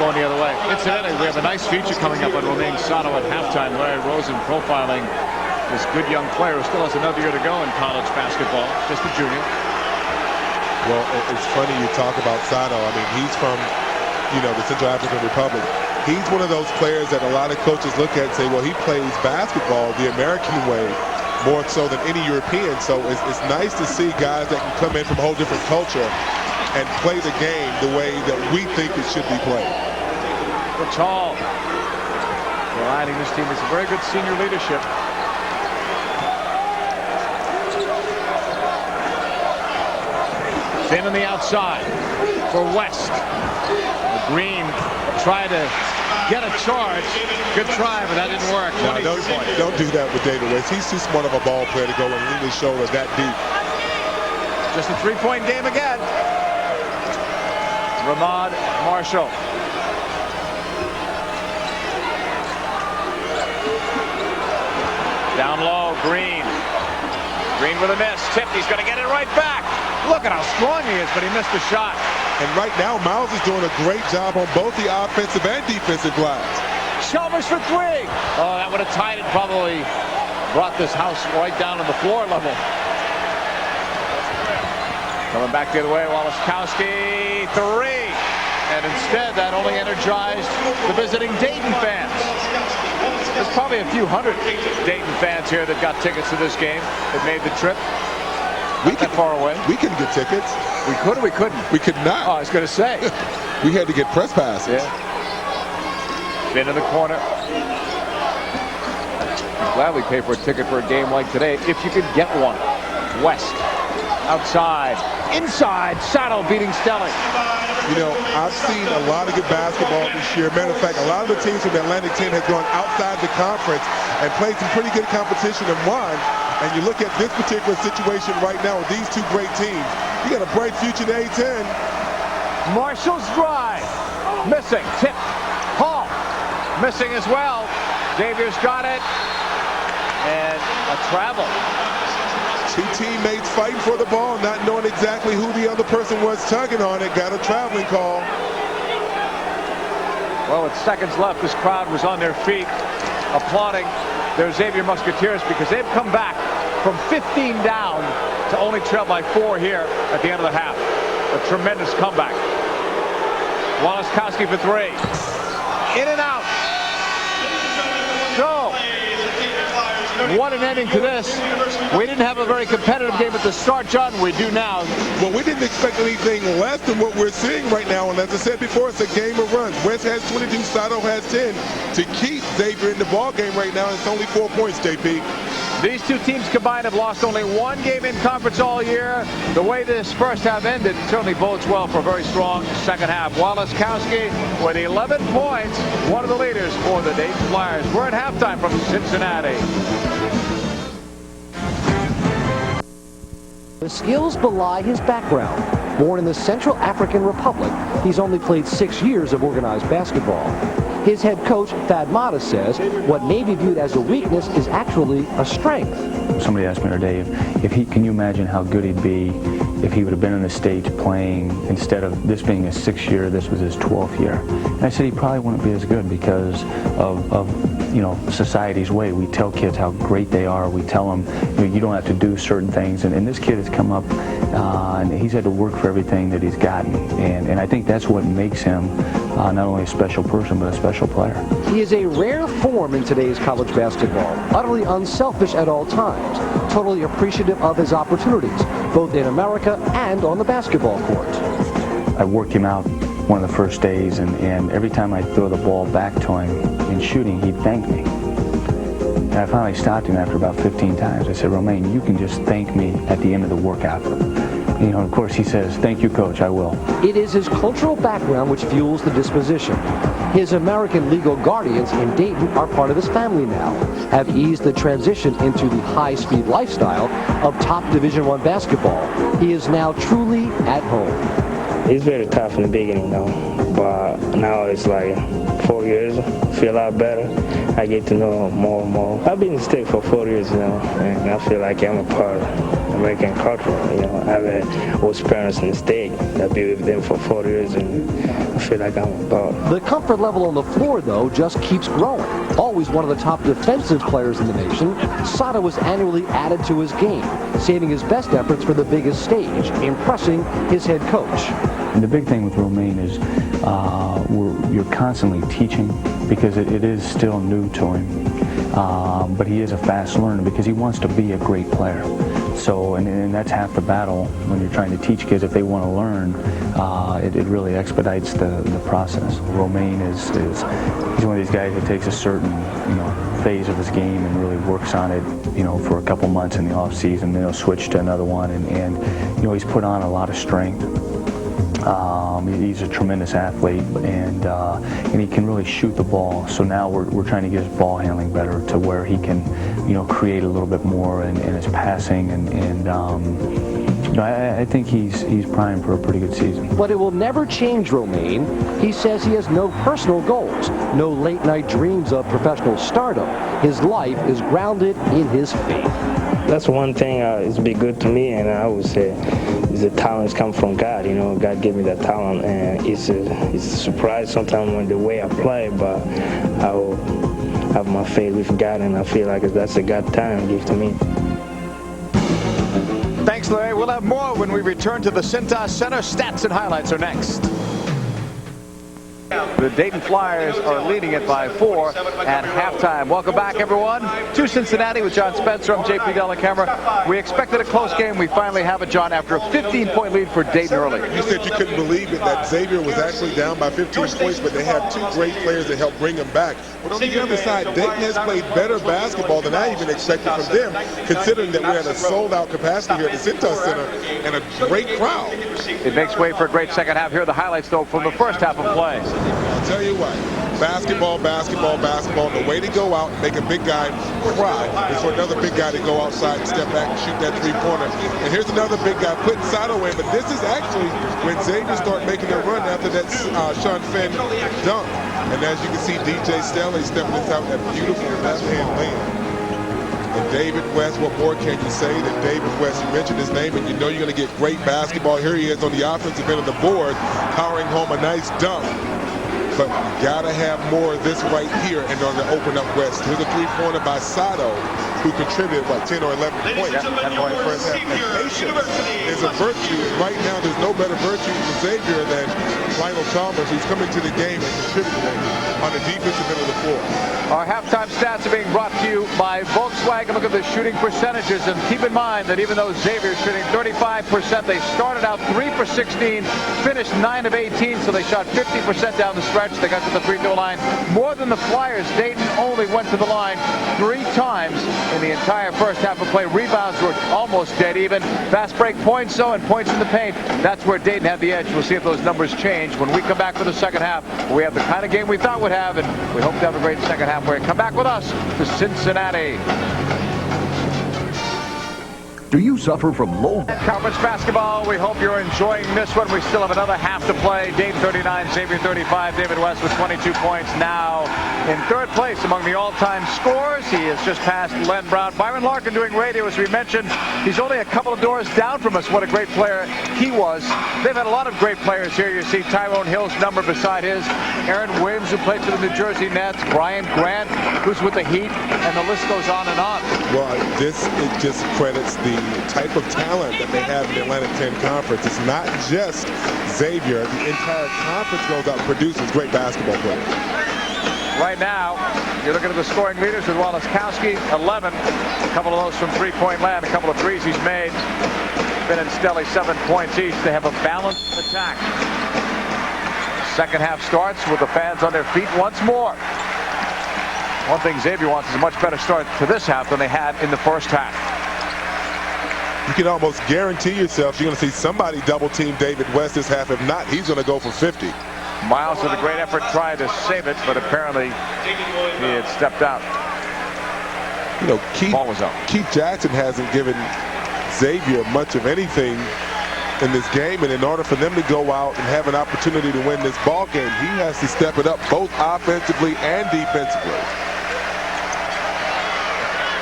Going the other way. Incidentally, we have a nice feature coming up on Romain Sato at halftime. Larry Rosen profiling this good young player who still has another year to go in college basketball. Just a junior. Well, it's funny you talk about Sato. I mean, he's from, the Central African Republic. He's one of those players that a lot of coaches look at and say, well, he plays basketball the American way more so than any European. So it's nice to see guys that can come in from a whole different culture and play the game the way that we think it should be played. Tall. Aligning this team is a very good senior leadership. Thin on the outside for West. Green tried to get a charge. Good try, but that didn't work. No, don't do that with David West. He's too smart of a ball player to go and lean his shoulder that deep. Just a three-point game again. Ramad Marshall. Down low, Green. Green with a miss. Tipped. He's going to get it right back. Look at how strong he is, but he missed the shot. And right now, Miles is doing a great job on both the offensive and defensive glass. Chalmers for 3. Oh, that would have tied it. Probably brought this house right down to the floor level. Coming back the other way, Walaskowski, 3. And instead, that only energized the visiting Dayton fans. There's probably a few hundred Dayton fans here that got tickets to this game that made the trip. We can far away. We can get tickets. We could or we couldn't? We could not. Oh, I was going to say. We had to get press passes. Yeah. Been in the corner. I'd gladly pay for a ticket for a game like today if you could get one. West. Outside. Inside. Sato beating Stelly. I've seen a lot of good basketball this year. Matter of fact, a lot of the teams from the Atlantic 10 have gone outside the conference and played some pretty good competition and won. And you look at this particular situation right now with these two great teams. You got a bright future in A10. Marshall's drive. Missing. Tip. Hall. Missing as well. Xavier's got it. And a travel. Two teammates fighting for the ball, not knowing exactly who the other person was tugging on it. Got a traveling call. Well, with seconds left, this crowd was on their feet applauding their Xavier Musketeers because they've come back from 15 down to only trail by 4 here at the end of the half. A tremendous comeback. Wallace-Kowski for 3. In and out. So, what an ending to this. We didn't have a very competitive game at the start, John. We do now. Well, we didn't expect anything less than what we're seeing right now. And as I said before, it's a game of runs. West has 22, Sato has 10. To keep Xavier in the ball game right now, it's only 4 points, JP. These two teams combined have lost only 1 game in conference all year. The way this first half ended certainly bodes well for a very strong second half. Wallace-Kowski with 11 points, one of the leaders for the Dayton Flyers. We're at halftime from Cincinnati. The skills belie his background. Born in the Central African Republic, he's only played 6 years of organized basketball. His head coach, Thad Matta, says what may be viewed as a weakness is actually a strength. Somebody asked me today can you imagine how good he'd be if he would have been on the stage playing instead of this being his 6th year, this was his 12th year. And I said he probably wouldn't be as good because of society's way. We tell kids how great they are. We tell them you don't have to do certain things. And this kid has come up and he's had to work for everything that he's gotten. And I think that's what makes him not only a special person, but a special player. He is a rare form in today's college basketball, utterly unselfish at all times, totally appreciative of his opportunities, both in America and on the basketball court. I worked him out one of the first days, and every time I throw the ball back to him in shooting, he'd thank me. And I finally stopped him after about 15 times. I said, Romain, you can just thank me at the end of the workout. Of course, he says, thank you, Coach, I will. It is his cultural background which fuels the disposition. His American legal guardians in Dayton are part of his family now, have eased the transition into the high-speed lifestyle of top Division I basketball. He is now truly at home. It's very tough in the beginning, but now it's like 4 years, feel a lot better. I get to know more and more. I've been in the state for 4 years now, and I feel like I'm a part of American culture. I've had host parents in the state. I've been with them for 4 years, and I feel like I'm a part. The comfort level on the floor, though, just keeps growing. Always one of the top defensive players in the nation, Sada was annually added to his game, saving his best efforts for the biggest stage, impressing his head coach. And the big thing with Romain is you're constantly teaching because it is still new to him. But he is a fast learner because he wants to be a great player. So, and that's half the battle when you're trying to teach kids. If they want to learn, it really expedites the process. Romain he's one of these guys that takes a certain phase of his game and really works on it for a couple months in the off season, then he'll switch to another one, and he's put on a lot of strength. He's a tremendous athlete, and he can really shoot the ball. So now we're trying to get his ball handling better to where he can, create a little bit more in his passing, and I think he's primed for a pretty good season. But it will never change Romain. He says he has no personal goals, no late-night dreams of professional stardom. His life is grounded in his faith. That's one thing it's been good to me, and I would say the talents come from God. God gave me that talent, and it's a surprise sometimes when the way I play, but I will have my faith with God, and I feel like that's a God talent gift to me. Thanks, Larry. We'll have more when we return to the Cintas Center. Stats and highlights are next. The Dayton Flyers are leading it by 4 at halftime. Welcome back, everyone, to Cincinnati with John Spencer. I'm JP Delacamera. We expected a close game. We finally have it, John, after a 15-point lead for Dayton early. You said you couldn't believe it, that Xavier was actually down by 15 points, but they have 2 great players that help bring them back. But on the other side, Dayton has played better basketball than I even expected from them, considering that we're at a sold-out capacity here at the Cintas Center and a great crowd. It makes way for a great second half. Here are the highlights, though, from the first half of play. I'll tell you what, basketball, basketball, basketball. The way to go out and make a big guy cry is for another big guy to go outside and step back and shoot that three-pointer. And here's another big guy putting Sato in, but this is actually when Xavier started making a run after that Sean Finn dunk. And as you can see, DJ Stanley stepping inside that beautiful left-hand lane. And David West, what more can you say than David West? You mentioned his name, and you know you're going to get great basketball. Here he is on the offensive end of the board, powering home a nice dunk. But you got to have more of this right here and on the open up West. Here's a three-pointer by Sato. who contributed, 10 or 11 points in the first half. And patience is a virtue. Right now, there's no better virtue for Xavier than Lionel Chalmers, who's coming to the game and contributing on the defensive end of the floor. Our halftime stats are being brought to you by Volkswagen. Look at the shooting percentages, and keep in mind that even though Xavier's shooting 35%, they started out 3 for 16, finished 9 of 18, so they shot 50% down the stretch. They got to the free throw line more than the Flyers. Dayton only went to the line 3 times in the entire first half of play. Rebounds were almost dead even. Fast break points, though, and points in the paint. That's where Dayton had the edge. We'll see if those numbers change when we come back for the second half. We have the kind of game we thought we'd have, and we hope to have a great second half. Where come back with us to Cincinnati. Do you suffer from low Conference basketball? We hope you're enjoying this one. We still have another half to play. Dayton 39, Xavier 35. David West with 22 points. Now in third place among the all-time scorers. He has just passed Len Brown. Byron Larkin doing radio, as we mentioned. He's only a couple of doors down from us. What a great player he was. They've had a lot of great players here. You see Tyrone Hill's number beside his. Aaron Williams, who played for the New Jersey Nets. Brian Grant, who's with the Heat. And the list goes on and on. Well, it just credits the type of talent that they have in the Atlantic 10 Conference. It's not just Xavier. The entire conference goes out and produces great basketball players. Right now, you're looking at the scoring leaders with Walaskowski, 11. A couple of those from three-point land, a couple of threes he's made. Finn and Stelly, 7 points each. They have a balanced attack. Second half starts with the fans on their feet once more. One thing Xavier wants is a much better start to this half than they had in the first half. You can almost guarantee yourself you're going to see somebody double-team David West this half. If not, he's going to go for 50. Miles with a great effort trying to save it, but apparently he had stepped out. You know, Keith Jackson hasn't given Xavier much of anything in this game, and in order for them to go out and have an opportunity to win this ball game, he has to step it up both offensively and defensively.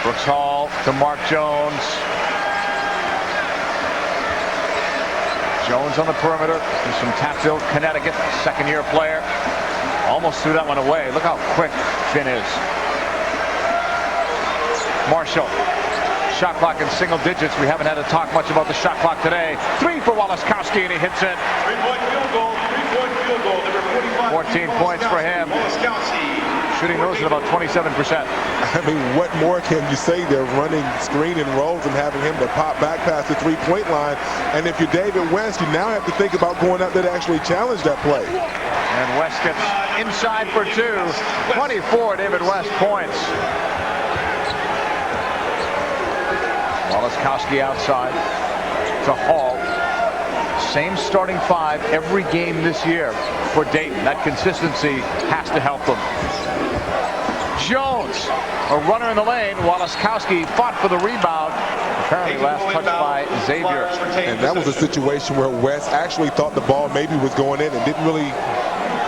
Brooks Hall to Mark Jones. Jones on the perimeter. He's from Tapsville, Connecticut, second-year player. Almost threw that one away. Look how quick Finn is. Marshall. Shot clock in single digits. We haven't had to talk much about the shot clock today. 3 for Walaskowski, and he hits it. 3-point field goal. 3-point field goal. Number 45. 14 points for him. Shooting those at about 27%. I mean, what more can you say? They're running screen and rolls and having him to pop back past the three-point line. And if you're David West, you now have to think about going out there to actually challenge that play. And West gets inside for 2. 24 David West points. Walaskowski outside to Hall. Same starting 5 every game this year for Dayton. That consistency has to help them. Jones, a runner in the lane. Walaskowski fought for the rebound. Apparently last touched by Xavier. And that was a situation where West actually thought the ball maybe was going in and didn't really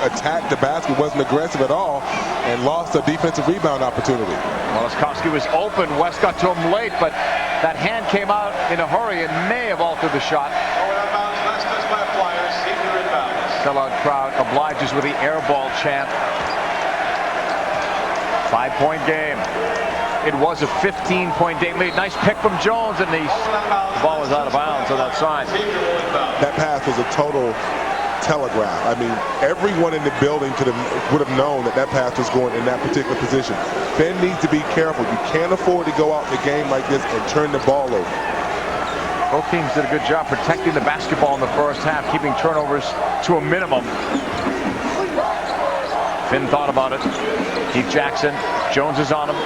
attack the basket, wasn't aggressive at all, and lost a defensive rebound opportunity. Walaskowski was open. West got to him late, but that hand came out in a hurry and may have altered the shot. Last touch by Flyers. Xavier inbounds. Sellout crowd obliges with the air ball chant. 5-point game. It was a 15-point Dayton lead. Nice pick from Jones, and the ball was out of bounds on that side. That pass was a total telegraph. I mean, everyone in the building would have known that pass was going in that particular position. Finn needs to be careful. You can't afford to go out in a game like this and turn the ball over. Both teams did a good job protecting the basketball in the first half, keeping turnovers to a minimum. Finn thought about it. Keith Jackson. Jones is on him.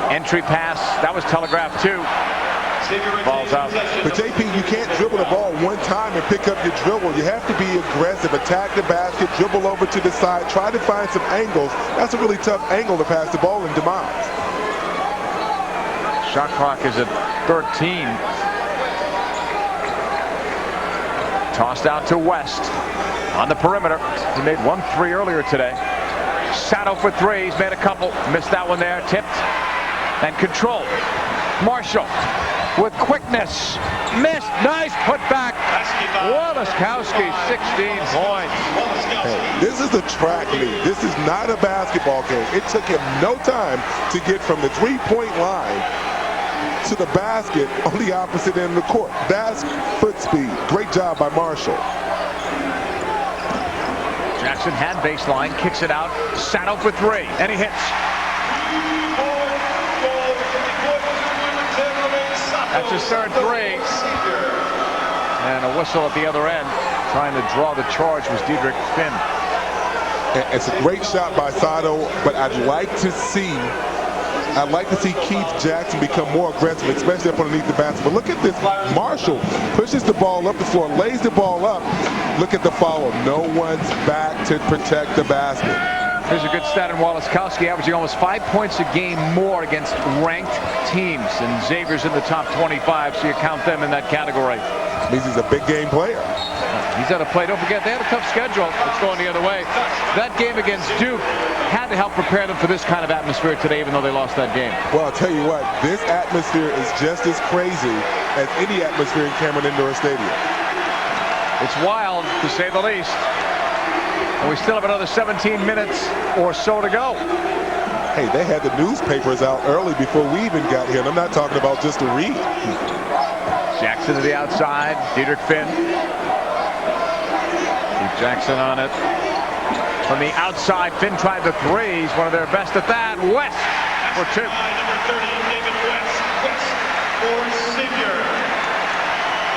Entry pass. That was telegraphed too. Ball's out. But JP, you can't dribble the ball one time and pick up your dribble. You have to be aggressive, attack the basket, dribble over to the side, try to find some angles. That's a really tough angle to pass the ball in demise. Shot clock is at 13. Tossed out to West on the perimeter. He made 1 3 earlier today. Sato for 3. He's made a couple. Missed that one there. Tipped and controlled. Marshall with quickness. Missed. Nice put back. Walaskowski, 16 points. Hey, this is a track meet. This is not a basketball game. It took him no time to get from the three-point line to the basket on the opposite end of the court. That's foot speed. Great job by Marshall. Jackson had baseline, kicks it out, Sato for three, and he hits. That's his third three. And a whistle at the other end. Trying to draw the charge was Diedrich Finn. It's a great shot by Sato, but I'd like to see Keith Jackson become more aggressive, especially up underneath the basket. But look at this. Marshall pushes the ball up the floor, lays the ball up. Look at the follow. No one's back to protect the basket. Here's a good stat in Walaskowski, averaging almost 5 points a game more against ranked teams. And Xavier's in the top 25, so you count them in that category. Means he's a big game player. He's had a play. Don't forget, they had a tough schedule. It's going the other way. That game against Duke had to help prepare them for this kind of atmosphere today, even though they lost that game. Well, I'll tell you what, this atmosphere is just as crazy as any atmosphere in Cameron Indoor Stadium. It's wild, to say the least. And we still have another 17 minutes or so to go. Hey, they had the newspapers out early before we even got here, and I'm not talking about just to read. Jackson to the outside, Diedrich Finn. Keep Jackson on it. From the outside, Finn tried the three. He's one of their best at that. West for two. Number 30, David West. West for Xavier.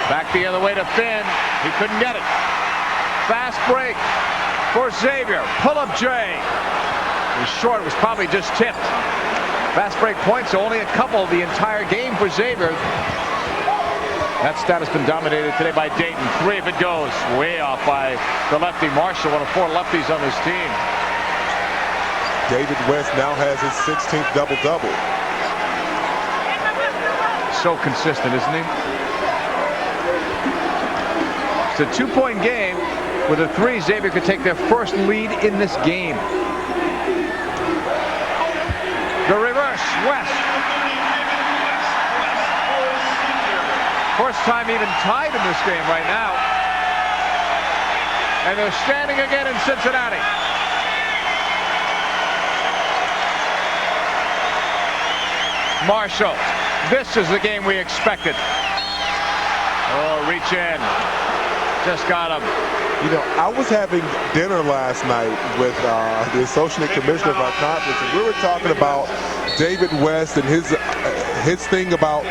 Back the other way to Finn. He couldn't get it. Fast break for Xavier. Pull-up J. It was short. It was probably just tipped. Fast break points, only a couple the entire game for Xavier. That stat has been dominated today by Dayton. Three if it goes. Way off by the lefty Marshall, one of four lefties on this team. David West now has his 16th double-double. So consistent, isn't he? It's a two-point game. With a three, Xavier could take their first lead in this game. The reverse, West. First time even tied in this game right now. And they're standing again in Cincinnati. Marshall. This is the game we expected. Oh, reach in. Just got him. You know, I was having dinner last night with the associate commissioner of our conference, and we were talking about David West and his thing about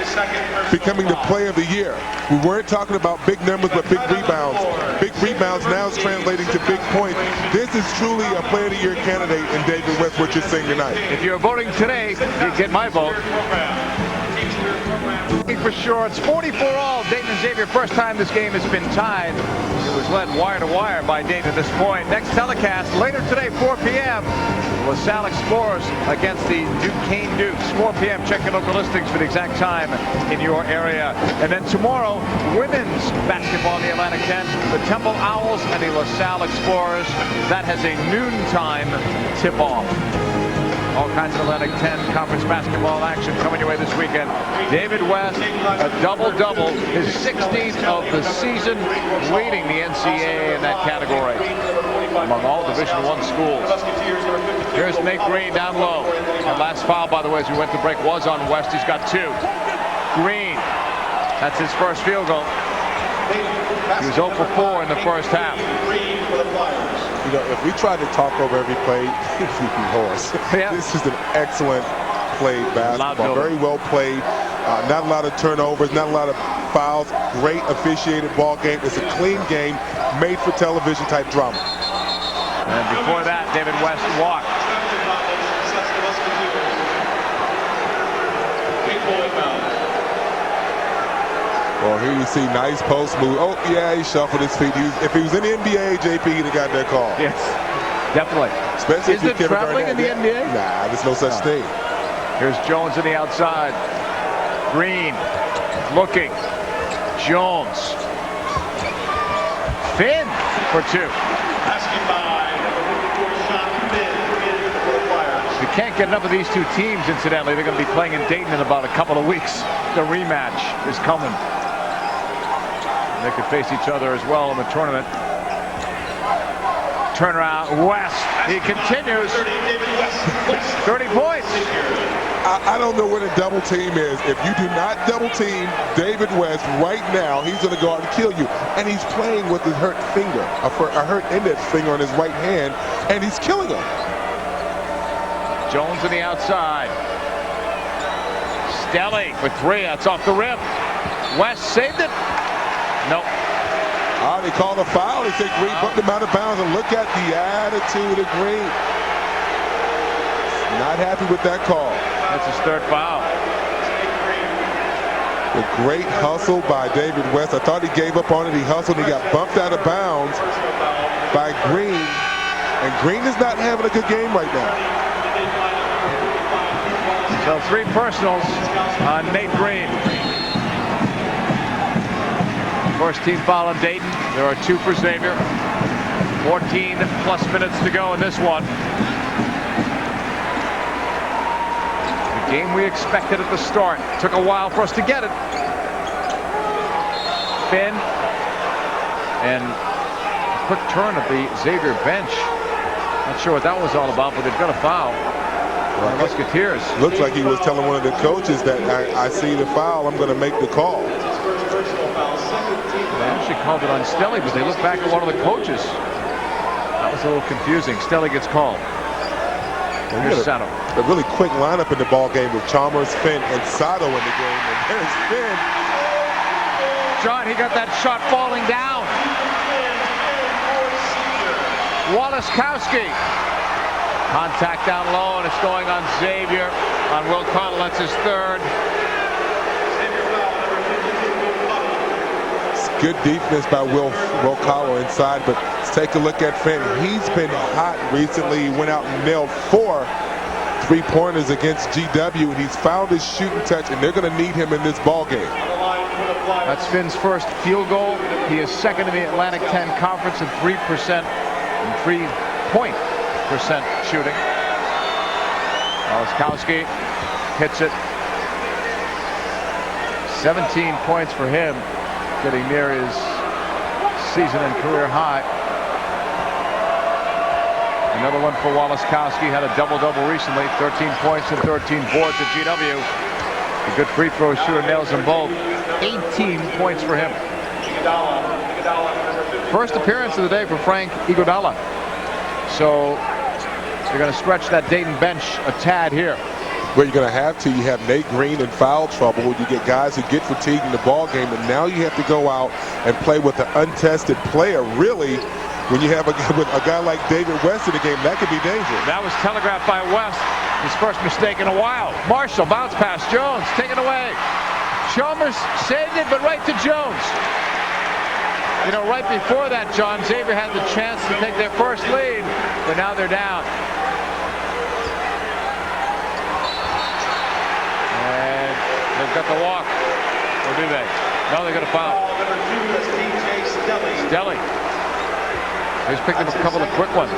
becoming the player of the year. We weren't talking about big numbers, but big rebounds. Big rebounds now is translating to big points. This is truly a player of the year candidate in David West, what you're seeing tonight. If you're voting today, you get my vote. For sure, it's 44-all. Dayton and Xavier, first time this game has been tied. It was led wire to wire by Dayton at this point. Next telecast later today, 4 p.m. LaSalle Explorers against the Duquesne Dukes. 4 p.m. Check your local listings for the exact time in your area. And then tomorrow, women's basketball in the Atlantic 10. The Temple Owls and the LaSalle Explorers. That has a noontime tip-off. All kinds of Atlantic 10 conference basketball action coming your way this weekend. David West, a double-double, his 16th of the season, leading the NCAA in that category among all Division I schools. Here's Nate Green down low. And last foul, by the way, as we went to break, was on West. He's got two. Green, that's his first field goal. He was 0 for 4 in the first half. You know, if we tried to talk over every play, we'd be hoarse. Yeah. This is an excellent played basketball. Very well played. Not a lot of turnovers, not a lot of fouls. Great officiated ball game. It's a clean game, made for television type drama. And before that, David West walked. Well, here you see nice post move. Oh, yeah, he shuffled his feet. If he was in the NBA, JP, he'd have got that call. Yes, definitely. Especially Is it traveling in the NBA? Nah, there's no such thing. Here's Jones on the outside. Green looking. Jones. Finn for two. We can't get enough of these two teams, incidentally. They're going to be playing in Dayton in about a couple of weeks. The rematch is coming. They could face each other as well in the tournament. Turnaround, West. He continues. 30 points. I don't know what a double team is. If you do not double team David West right now, he's going to go out and kill you. And he's playing with his hurt finger, a hurt index finger on his right hand, and he's killing him. Jones on the outside. Stelly for 3. That's off the rim. West saved it. Nope. They called a foul. They say Green put him out of bounds, and look at the attitude of Green. Not happy with that call. That's his 3rd foul. A great hustle by David West. I thought he gave up on it. He hustled. He got bumped out of bounds by Green. And Green is not having a good game right now. So 3 personals on Nate Green. First team foul on Dayton. There are 2 for Xavier. 14+ minutes to go in this one. The game we expected at the start. Took a while for us to get it. Finn. And a quick turn at the Xavier bench. Not sure what that was all about, but they've got a foul. Musketeers. Looks like he was telling one of the coaches that I see the foul, I'm going to make the call. They actually called it on Stelly, but they looked back at one of the coaches. That was a little confusing. Stelly gets called. Here's Sato. A really quick lineup in the ball game with Chalmers, Finn, and Sato in the game. And there's Finn. John, he got that shot falling down. Walaskowski. Contact down low, and it's going on Xavier. On Will Connell, that's his 3rd. Good defense by Will Connell inside, but let's take a look at Finn. He's been hot recently. He went out and nailed 4 3-pointers against GW, and he's found his shooting touch, and they're going to need him in this ball game. That's Finn's first field goal. He is 2nd in the Atlantic 10 Conference at 3% and 3-point percent shooting. Walaskowski hits it. 17 points for him, getting near his season and career high. Another one for Walaskowski. Had a double-double recently. 13 points and 13 boards at GW. A good free throw shooter, nails them both. 18 points for him. First appearance of the day for Frank Iguodala. So they're going to stretch that Dayton bench a tad here. Where you're going to have to. You have Nate Green in foul trouble. You get guys who get fatigued in the ball game, and now you have to go out and play with an untested player. Really, when you have a guy like David West in the game, that could be dangerous. That was telegraphed by West. His first mistake in a while. Marshall bounce pass. Jones taken away. Chalmers saved it, but right to Jones. You know, right before that, John, Xavier had the chance to take their first lead, but now they're down. And they've got the walk. Or do they? No, they're going to foul. Stelly. He's picked up a couple of quick ones.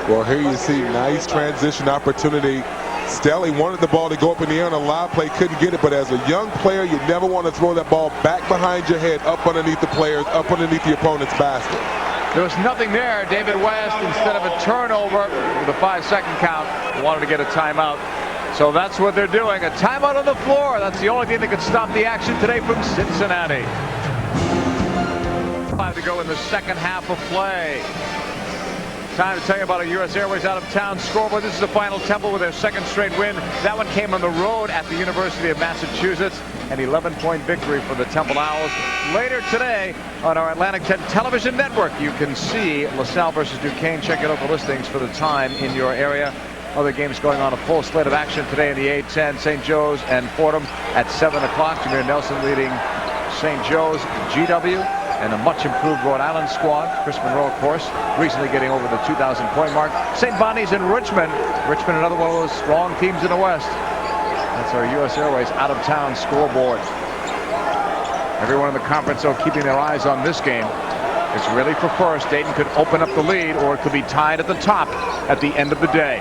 Well, here you see nice transition opportunity. Stelly wanted the ball to go up in the air on a live play, couldn't get it, but as a young player, you never want to throw that ball back behind your head, up underneath the players, up underneath the opponent's basket. There was nothing there. David West, instead of a turnover with a 5-second count, wanted to get a timeout. So that's what they're doing, a timeout on the floor. That's the only thing that could stop the action today from Cincinnati. 5 to go in the second half of play. Time to tell you about a U.S. Airways out-of-town scoreboard. This is the Final Temple with their 2nd straight win. That one came on the road at the University of Massachusetts. An 11-point victory for the Temple Owls. Later today on our Atlantic 10 television network, you can see LaSalle versus Duquesne. Check your local listings for the time in your area. Other games going on, a full slate of action today in the A-10. St. Joe's and Fordham at 7 o'clock. Jameer Nelson leading St. Joe's GW. And a much-improved Rhode Island squad. Chris Monroe, of course, recently getting over the 2,000-point mark. St. Bonnie's in Richmond. Richmond, another one of those strong teams in the West. That's our U.S. Airways out-of-town scoreboard. Everyone in the conference, though, keeping their eyes on this game. It's really for first. Dayton could open up the lead, or it could be tied at the top at the end of the day.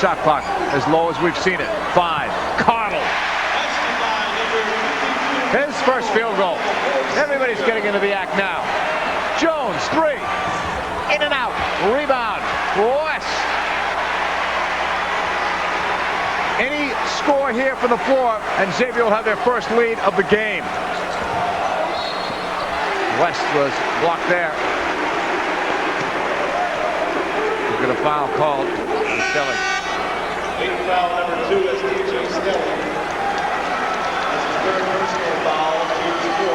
Shot clock as low as we've seen it. 5. Connell. His first field goal. Everybody's getting into the act now. Jones, 3. In and out. Rebound. West. Any score here from the floor, and Xavier will have their first lead of the game. West was blocked there. We'll get a foul called on Stelly. Late foul number 2 is DJ Stelly. That's his third personal foul.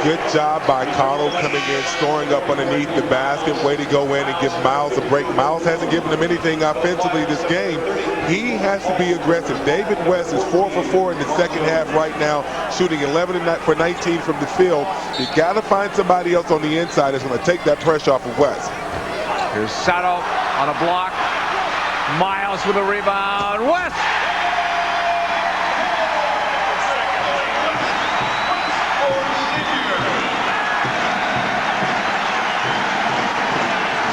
Good job by Cottle coming in, storing up underneath the basket. Way to go in and give Miles a break. Miles hasn't given him anything offensively this game. He has to be aggressive. David West is 4 for 4 in the second half right now, shooting 11 for 19 from the field. You got to find somebody else on the inside that's going to take that pressure off of West. Here's Sato on a block. Miles with a rebound. West!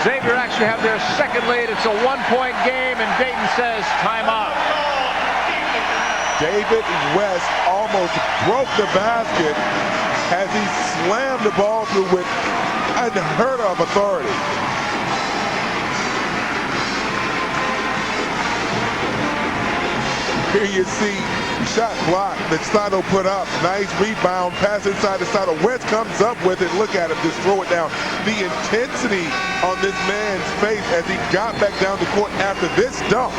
Xavier actually have their second lead. It's a one-point game, and Dayton says timeout. David West almost broke the basket as he slammed the ball through with unheard of authority. Here you see shot block that Sato put up. Nice rebound, pass inside to Sato. West comes up with it. Look at him, just throw it down. The intensity on this man's face as he got back down the court after this dunk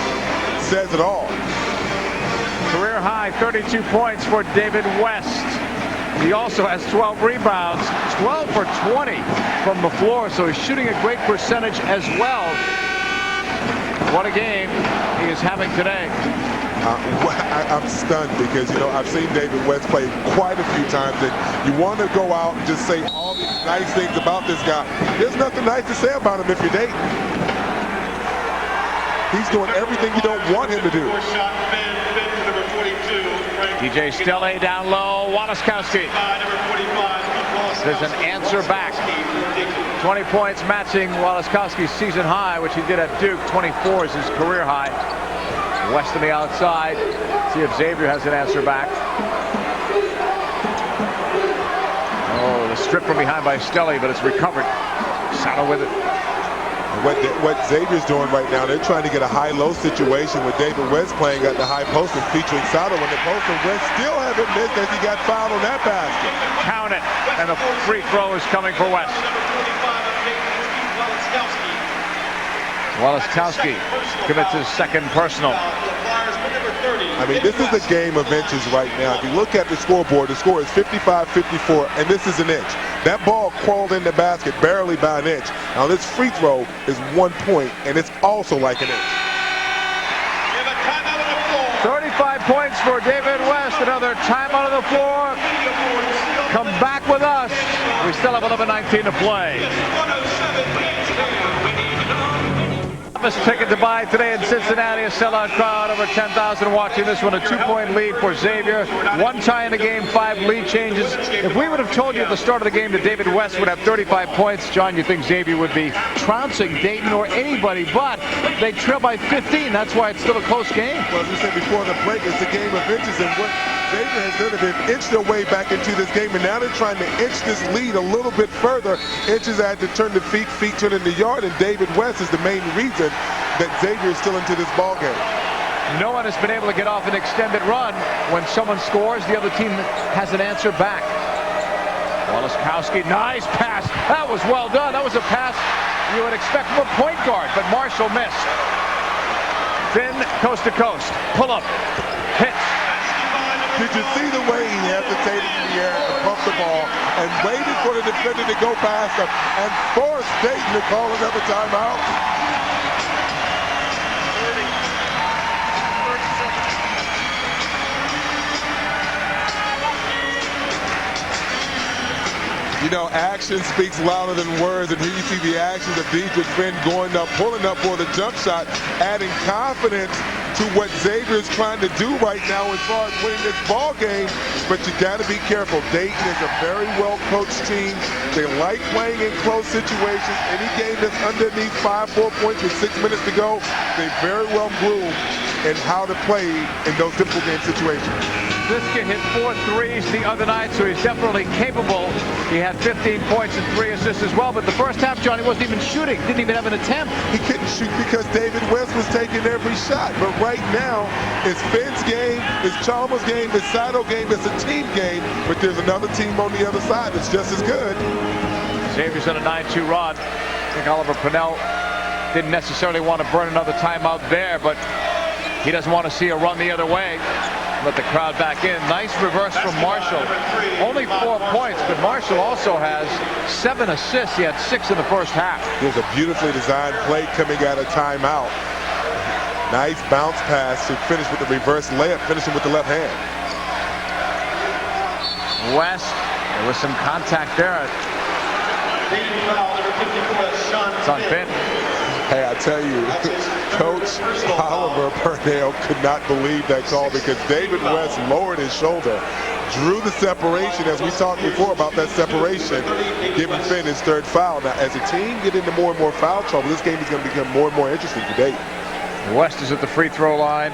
says it all. Career high 32 points for David West. He also has 12 rebounds, 12 for 20 from the floor, so he's shooting a great percentage as well. What a game he is having today. I'm stunned because, you know, I've seen David West play quite a few times, and you want to go out and just say all these nice things about this guy. There's nothing nice to say about him if you're Dayton. He's doing everything you don't want him to do. DJ Stelly down low. Walaskowski. There's an answer back. 20 points matching Walaskowski's season high, which he did at Duke. 24 is his career high. West on the outside. See if Xavier has an answer back. Oh, the strip from behind by Stelly, but it's recovered. Sato with it. What Xavier's doing right now, they're trying to get a high-low situation with David West playing at the high post and featuring Sato in the post, and West still haven't missed as he got fouled on that basket. Count it, and a free throw is coming for West. Walaskowski commits his second personal. I mean, this is a game of inches right now. If you look at the scoreboard, the score is 55-54, and this is an inch. That ball crawled in the basket barely by an inch. Now, this free throw is 1 point, and it's also like an inch. 35 points for David West. Another timeout on the floor. Come back with us. We still have 11:19 to play. Ticket to buy today in Cincinnati. A sellout crowd, over 10,000 watching this one. A 2-point lead for Xavier. 1 tie in the game, 5 lead changes. If we would have told you at the start of the game that David West would have 35 points, John, you think Xavier would be trouncing Dayton or anybody, but they trail by 15. That's why it's still a close game. Well, as we said before the break, it's a game of inches, and what Xavier has done is they've inched their way back into this game, and now they're trying to inch this lead a little bit further. Inches had to turn to feet turn in the yard, and David West is the main reason that Xavier is still into this ball game. No one has been able to get off an extended run. When someone scores, the other team has an answer back. Walaskowski, nice pass. That was well done. That was a pass you would expect from a point guard, but Marshall missed. Finn, coast to coast. Pull up. Hits. Did you see the way he hesitated in the air to pump the ball and waited for the defender to go past him and forced Dayton to call another timeout? You know, action speaks louder than words, and here you see the actions of Dietrich Finn going up, pulling up for the jump shot, adding confidence to what Xavier is trying to do right now as far as winning this ball game. But you got to be careful. Dayton is a very well-coached team. They like playing in close situations. Any game that's underneath 5-4 points with 6 minutes to go, they very well brew and how to play in those difficult game situations. This kid hit 4 threes the other night, so he's definitely capable. He had 15 points and 3 assists as well, but the first half, Johnny, wasn't even shooting. Didn't even have an attempt. He couldn't shoot because David West was taking every shot. But right now, it's Finn's game, it's Chalmers' game, it's Sato game, it's a team game. But there's another team on the other side that's just as good. Xavier's on a 9-2 run. I think Oliver Purnell didn't necessarily want to burn another timeout there, but he doesn't want to see a run the other way. Let the crowd back in. Nice reverse from Marshall. Only 4 points, but Marshall also has 7 assists. He had 6 in the first half. There's a beautifully designed play coming out of timeout. Nice bounce pass to finish with the reverse layup, finishing with the left hand. West, there was some contact there. It's on Finn. Hey, I tell you, Coach Oliver Purnell could not believe that call because David West lowered his shoulder, drew the separation, as we talked before about that separation, giving Finn his 3rd foul. Now, as a team get into more and more foul trouble, this game is going to become more and more interesting for Dayton. West is at the free throw line.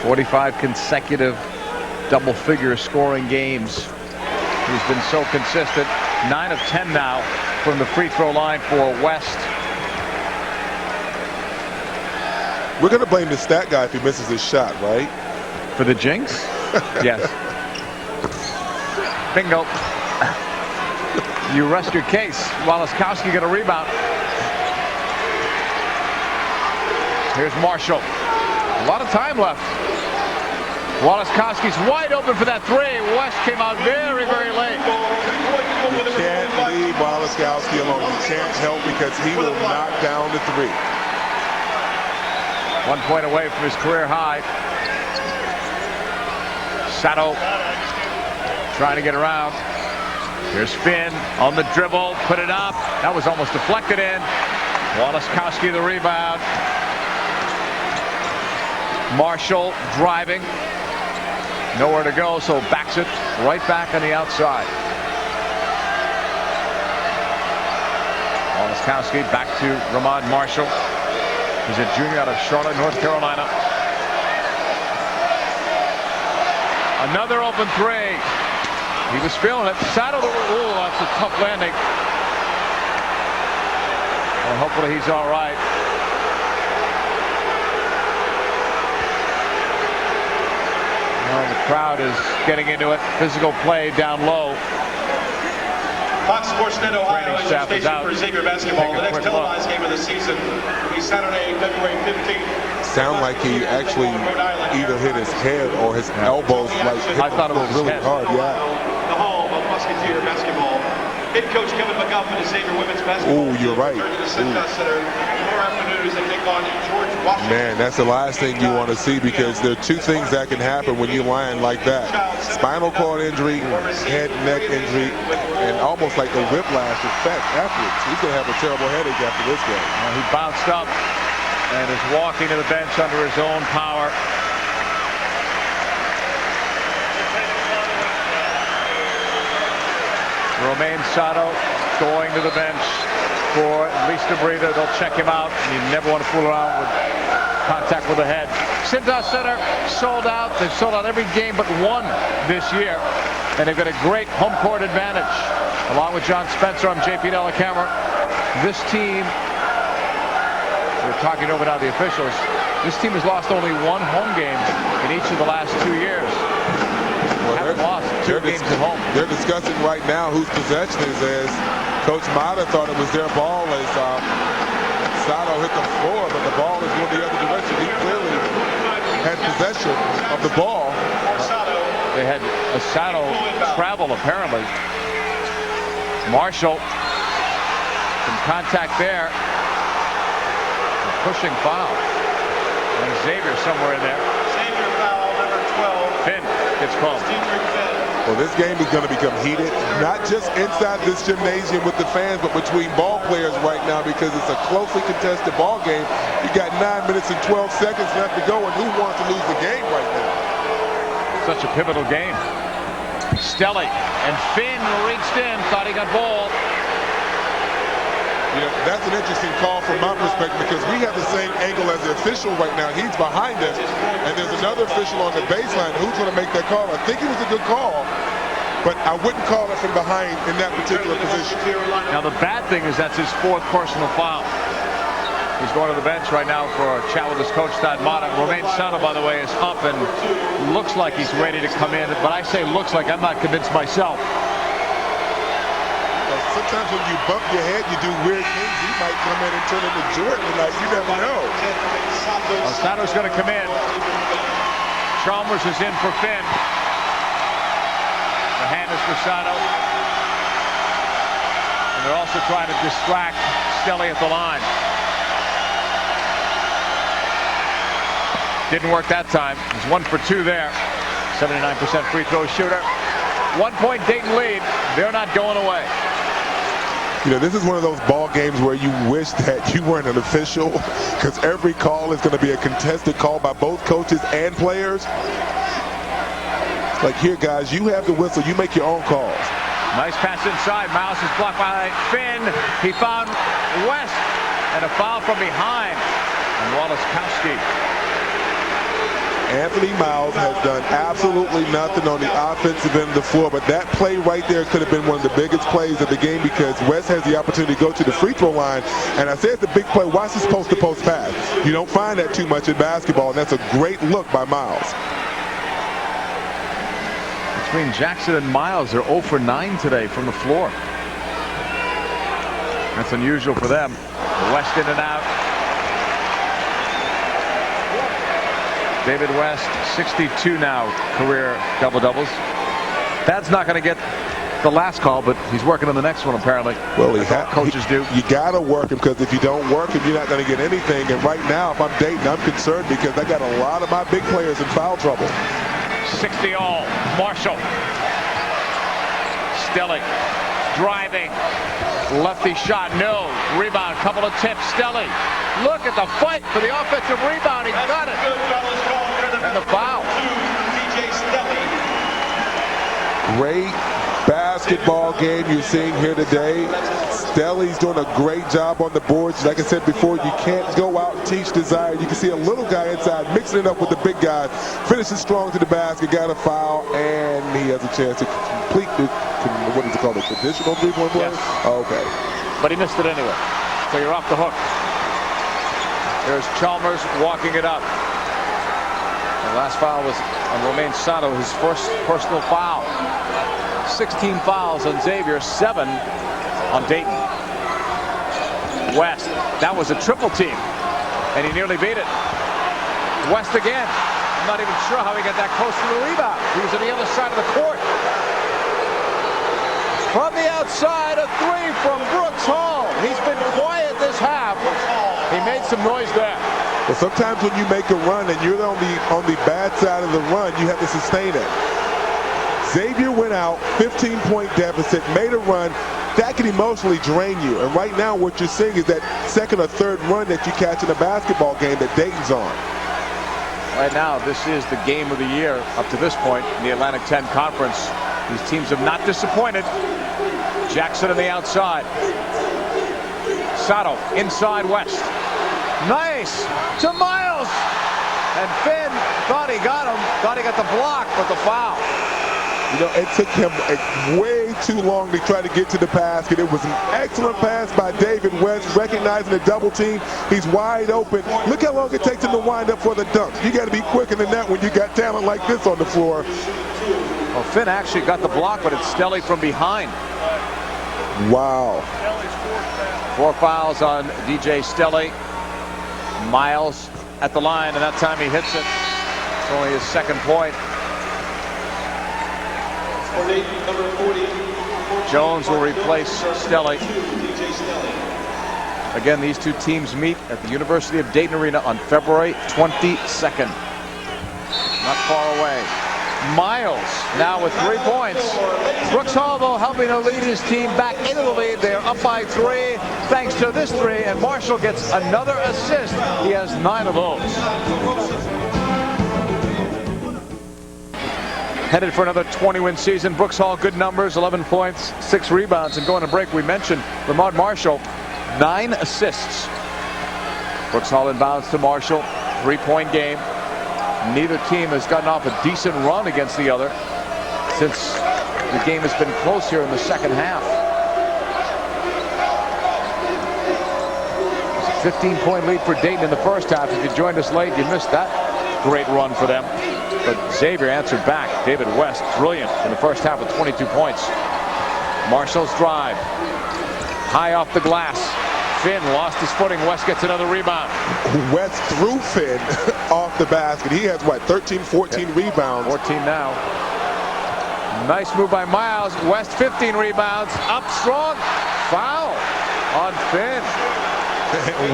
45 consecutive double-figure scoring games. He's been so consistent. 9 of 10 now from the free throw line for West. We're going to blame the stat guy if he misses his shot, right? For the jinx? Yes. Bingo. You rest your case. Walaskowski got a rebound. Here's Marshall. A lot of time left. Walaskowski's wide open for that 3. West came out very, very late. You can't leave Walaskowski alone. You can't help because he will knock down the 3. 1 point away from his career high. Sato trying to get around. Here's Finn on the dribble. Put it up. That was almost deflected in. Walaskowski the rebound. Marshall driving. Nowhere to go, so backs it right back on the outside. Walaskowski back to Ramon Marshall. He's a junior out of Charlotte, North Carolina. Another open 3. He was feeling it. Sato, oh, that's a tough landing. Well, hopefully he's all right. Well, the crowd is getting into it. Physical play down low. Fox Sports Net Ohio is your staff is station out. for Xavier basketball. The next televised game of the season will be Saturday, February 15th. Sound like he actually either hit his head or his elbows. Like I thought it was really his head. hard. Yeah. The home of Musketeer basketball. Head coach Kevin McGuffin is Xavier women's basketball. Ooh, you're right. To the Citadel Center tomorrow afternoon as they take on George Washington. Man, that's the last thing you want to see because there are 2 things that can happen when you land like that. Spinal cord injury, head, neck injury, and almost like a whiplash effect afterwards. He's going to have a terrible headache after this game. Well, he bounced up and is walking to the bench under his own power. Romain Sato going to the bench for at least a breather. They'll check him out. You never want to fool around with contact with the head. Cintas Center sold out. They've sold out every game but 1 this year. And they've got a great home court advantage. Along with John Spencer, I'm JP Dellacamera. This team, we're talking over now the officials, this team has lost only 1 home game in each of the last 2 years. Haven't lost 2 games at home. They're discussing right now whose possession is as Coach Mata thought it was their ball as Sato hit the floor, but the ball is going the other direction. He clearly had possession of the ball. They had a Sato travel apparently. Marshall, some contact there. A pushing foul. And Xavier somewhere in there. Xavier foul number 12. Finn gets called. Well, this game is going to become heated, not just inside this gymnasium with the fans, but between ball players right now because it's a closely contested ball game. You got 9 minutes and 12 seconds left to go, and who wants to lose the game right now? Such a pivotal game. Stelly and Finn reached in, thought he got ball. You know, that's an interesting call from my perspective because we have the same angle as the official right now. He's behind us, and there's another official on the baseline. Who's going to make that call? I think it was a good call, but I wouldn't call it from behind in that particular position. Now, the bad thing is that's his 4th personal foul. He's going to the bench right now for a chat with his coach, Todd Mata. Romain Sato, by the way, is up and looks like he's ready to come in. But I say looks like, I'm not convinced myself. Sometimes when you bump your head, you do weird things. He might come in and turn into Jordan tonight. You never know. Well, Sato's going to come in. Chalmers is in for Finn. The hand is for Sato. And they're also trying to distract Stelly at the line. Didn't work that time. He's 1 for 2 there. 79% free throw shooter. 1 point Dayton lead. They're not going away. You know, this is one of those ball games where you wish that you weren't an official because every call is going to be a contested call by both coaches and players. Like, here, guys, you have the whistle. You make your own calls. Nice pass inside. Miles is blocked by Finn. He found West. And a foul from behind. And Wallace-Kowski. Anthony Miles has done absolutely nothing on the offensive end of the floor, but that play right there could have been one of the biggest plays of the game because West has the opportunity to go to the free throw line. And I say it's a big play. Watch this post-to-post pass. You don't find that too much in basketball, and that's a great look by Miles. Between Jackson and Miles, they're 0 for 9 today from the floor. That's unusual for them. West in and out. David West, 62 now, career double-doubles. Thad's not going to get the last call, but he's working on the next one, apparently. Well, coaches do. You got to work him because if you don't work him, you're not going to get anything. And right now, if I'm Dayton, I'm concerned because I got a lot of my big players in foul trouble. 60 all. Marshall. Stelly driving. Lefty shot, no. Rebound, couple of tips. Stelly. Look at the fight for the offensive rebound. He got it. And the foul. Great basketball game you're seeing here today. Stelly's doing a great job on the boards. Like I said before, you can't go out and teach desire. You can see a little guy inside mixing it up with the big guy. Finishes strong to the basket, got a foul, and he has a chance to complete the, what is it called, a traditional three-point play? Yes. Oh, okay. But he missed it anyway. So you're off the hook. There's Chalmers walking it up. The last foul was on Romain Sato, his first personal foul. 16 fouls on Xavier, 7 on Dayton. West, that was a triple team, and he nearly beat it. West again. I'm not even sure how he got that close to the rebound. He was on the other side of the court. From the outside, a 3 from Brooks Hall. He's been quiet this half. He made some noise there. Well, sometimes when you make a run and you're on the bad side of the run, you have to sustain it. Xavier went out, 15-point deficit, made a run. That can emotionally drain you. And right now what you're seeing is that second or third run that you catch in a basketball game that Dayton's on. Right now, this is the game of the year up to this point in the Atlantic 10 Conference. These teams have not disappointed. Jackson on the outside. Sato inside West. Nice to Miles. And Finn thought he got him, thought he got the block, but the foul. You know, it took him way too long to try to get to the basket. It was an excellent pass by David West, recognizing the double team. He's wide open. Look how long it takes him to wind up for the dunk. You got to be quicker than that when you got talent like this on the floor. Well, Finn actually got the block, but it's Stelly from behind. Wow. 4 fouls on DJ Stelly. Miles at the line, and that time he hits it. It's only his second point. Jones will replace Stelly. Again, these two teams meet at the University of Dayton Arena on February 22nd. Not far away. Miles now with 3 points. Brooks Hall, though, helping to lead his team back into the lead. They're up by 3 thanks to this 3, and Marshall gets another assist. He has 9 of those. Headed for another 20-win season. Brooks Hall, good numbers, 11 points, 6 rebounds. And going to break, we mentioned Lamar Marshall 9 assists. Brooks Hall inbounds to Marshall. 3-point game. Neither team has gotten off a decent run against the other since the game has been close here in the second half. It's a 15-point lead for Dayton in the first half. If you joined us late, you missed that great run for them. But Xavier answered back. David West, brilliant in the first half with 22 points. Marshall's drive. High off the glass. Finn lost his footing. West gets another rebound. West threw Finn off the basket. He has, what, 13, 14 rebounds. 14 now. Nice move by Miles. West 15 rebounds. Up strong. Foul on Finn.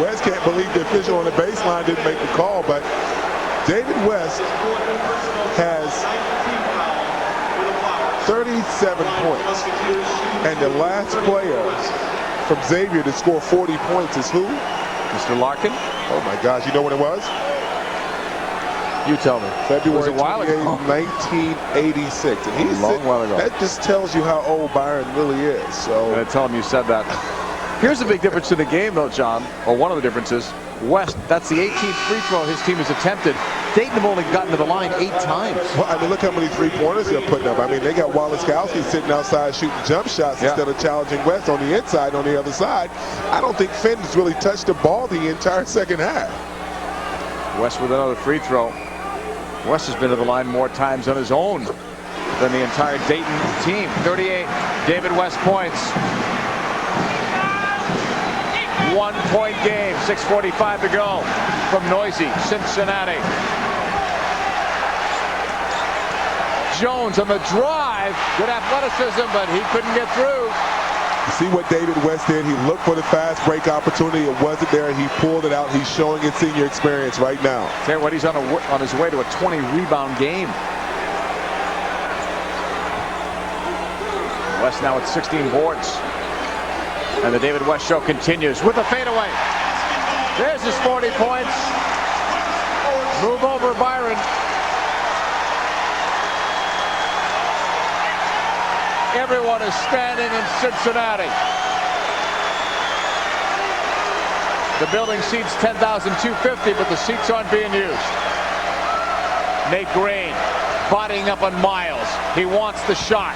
West can't believe the official on the baseline didn't make the call, but David West has 37 points. And the last player from Xavier to score 40 points is who? Mr. Larkin. Oh my gosh, you know when it was? You tell me. February 28th, 1986. And he's a long while ago. That just tells you how old Byron really is. So I'm going to tell him you said that. Here's the big difference in the game, though, John, or one of the differences. West, that's the 18th free throw his team has attempted. Dayton have only gotten to the line 8 times. Well, I mean, look how many three-pointers they're putting up. I mean, they got Wallaskowski sitting outside shooting jump shots instead of challenging West on the inside, on the other side. I don't think Finn has really touched the ball the entire second half. West with another free throw. West has been to the line more times on his own than the entire Dayton team. 38, David West points. 1-point game, 6:45 to go from noisy Cincinnati. Jones on the drive, good athleticism, but he couldn't get through. You see what David West did? He looked for the fast break opportunity. It wasn't there. He pulled it out. He's showing his senior experience right now. Tell you what, he's on his way to a 20-rebound game. West now at 16 boards. And the David West show continues with a fadeaway. There's his 40 points. Move over, Byron. Everyone is standing in Cincinnati. The building seats 10,250, but the seats aren't being used. Nate Green bodying up on Miles. He wants the shot.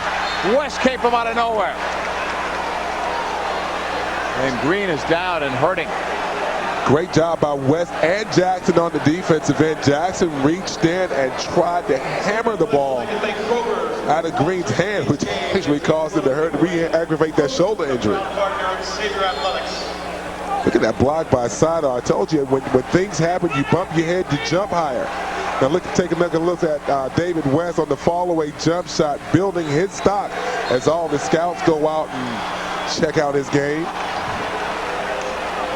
West came from out of nowhere. And Green is down and hurting. Great job by West and Jackson on the defensive end. Jackson reached in and tried to hammer the ball out of Green's hand, which actually caused him to re-aggravate that shoulder injury. Look at that block by Sato. I told you, when things happen, you bump your head, you jump higher. Now take another look at David West on the fall-away jump shot, building his stock as all the scouts go out and check out his game.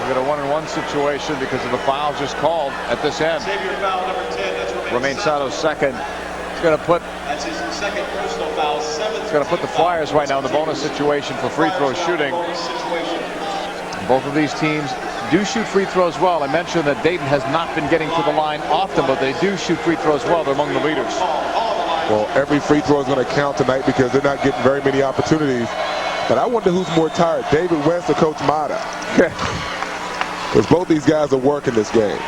We've got a 1-on-1 situation because of the foul just called at this end. Xavier foul number 10. That's Romain Sato's second. It's going to put. That's his second personal foul. It's going to put the Flyers right now in the bonus situation for free throw shooting. Both of these teams do shoot free throws well. I mentioned that Dayton has not been getting to the line often, but they do shoot free throws well. They're among the leaders. Well, every free throw is going to count tonight because they're not getting very many opportunities. But I wonder who's more tired, David West or Coach Mata? Because both these guys are working this game.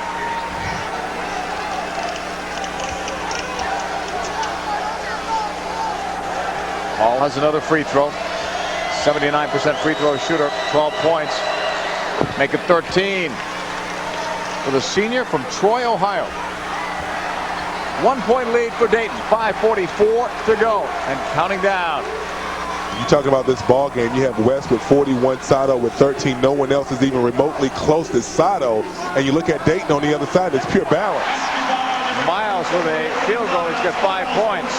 Hall has another free throw. 79% free throw shooter, 12 points. Make it 13 for the senior from Troy, Ohio. 1-point lead for Dayton. 5:44 to go and counting down. You talk about this ball game. You have West with 41, Sato with 13. No one else is even remotely close to Sato. And you look at Dayton on the other side. It's pure balance. Miles with a field goal. He's got 5 points.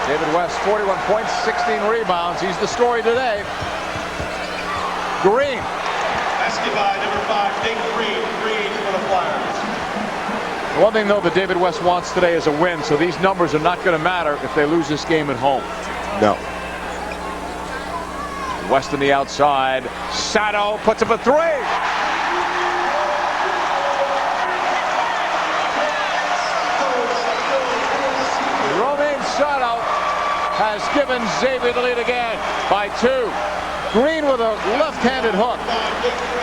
David West, 41 points, 16 rebounds. He's the story today. Green. Basket by number 5, Dayton Green. Green for the Flyers. One thing, though, that David West wants today is a win, so these numbers are not going to matter if they lose this game at home. No. West on the outside. Sato puts up a 3. Romain Sato has given Xavier the lead again by 2. Green with a left-handed hook.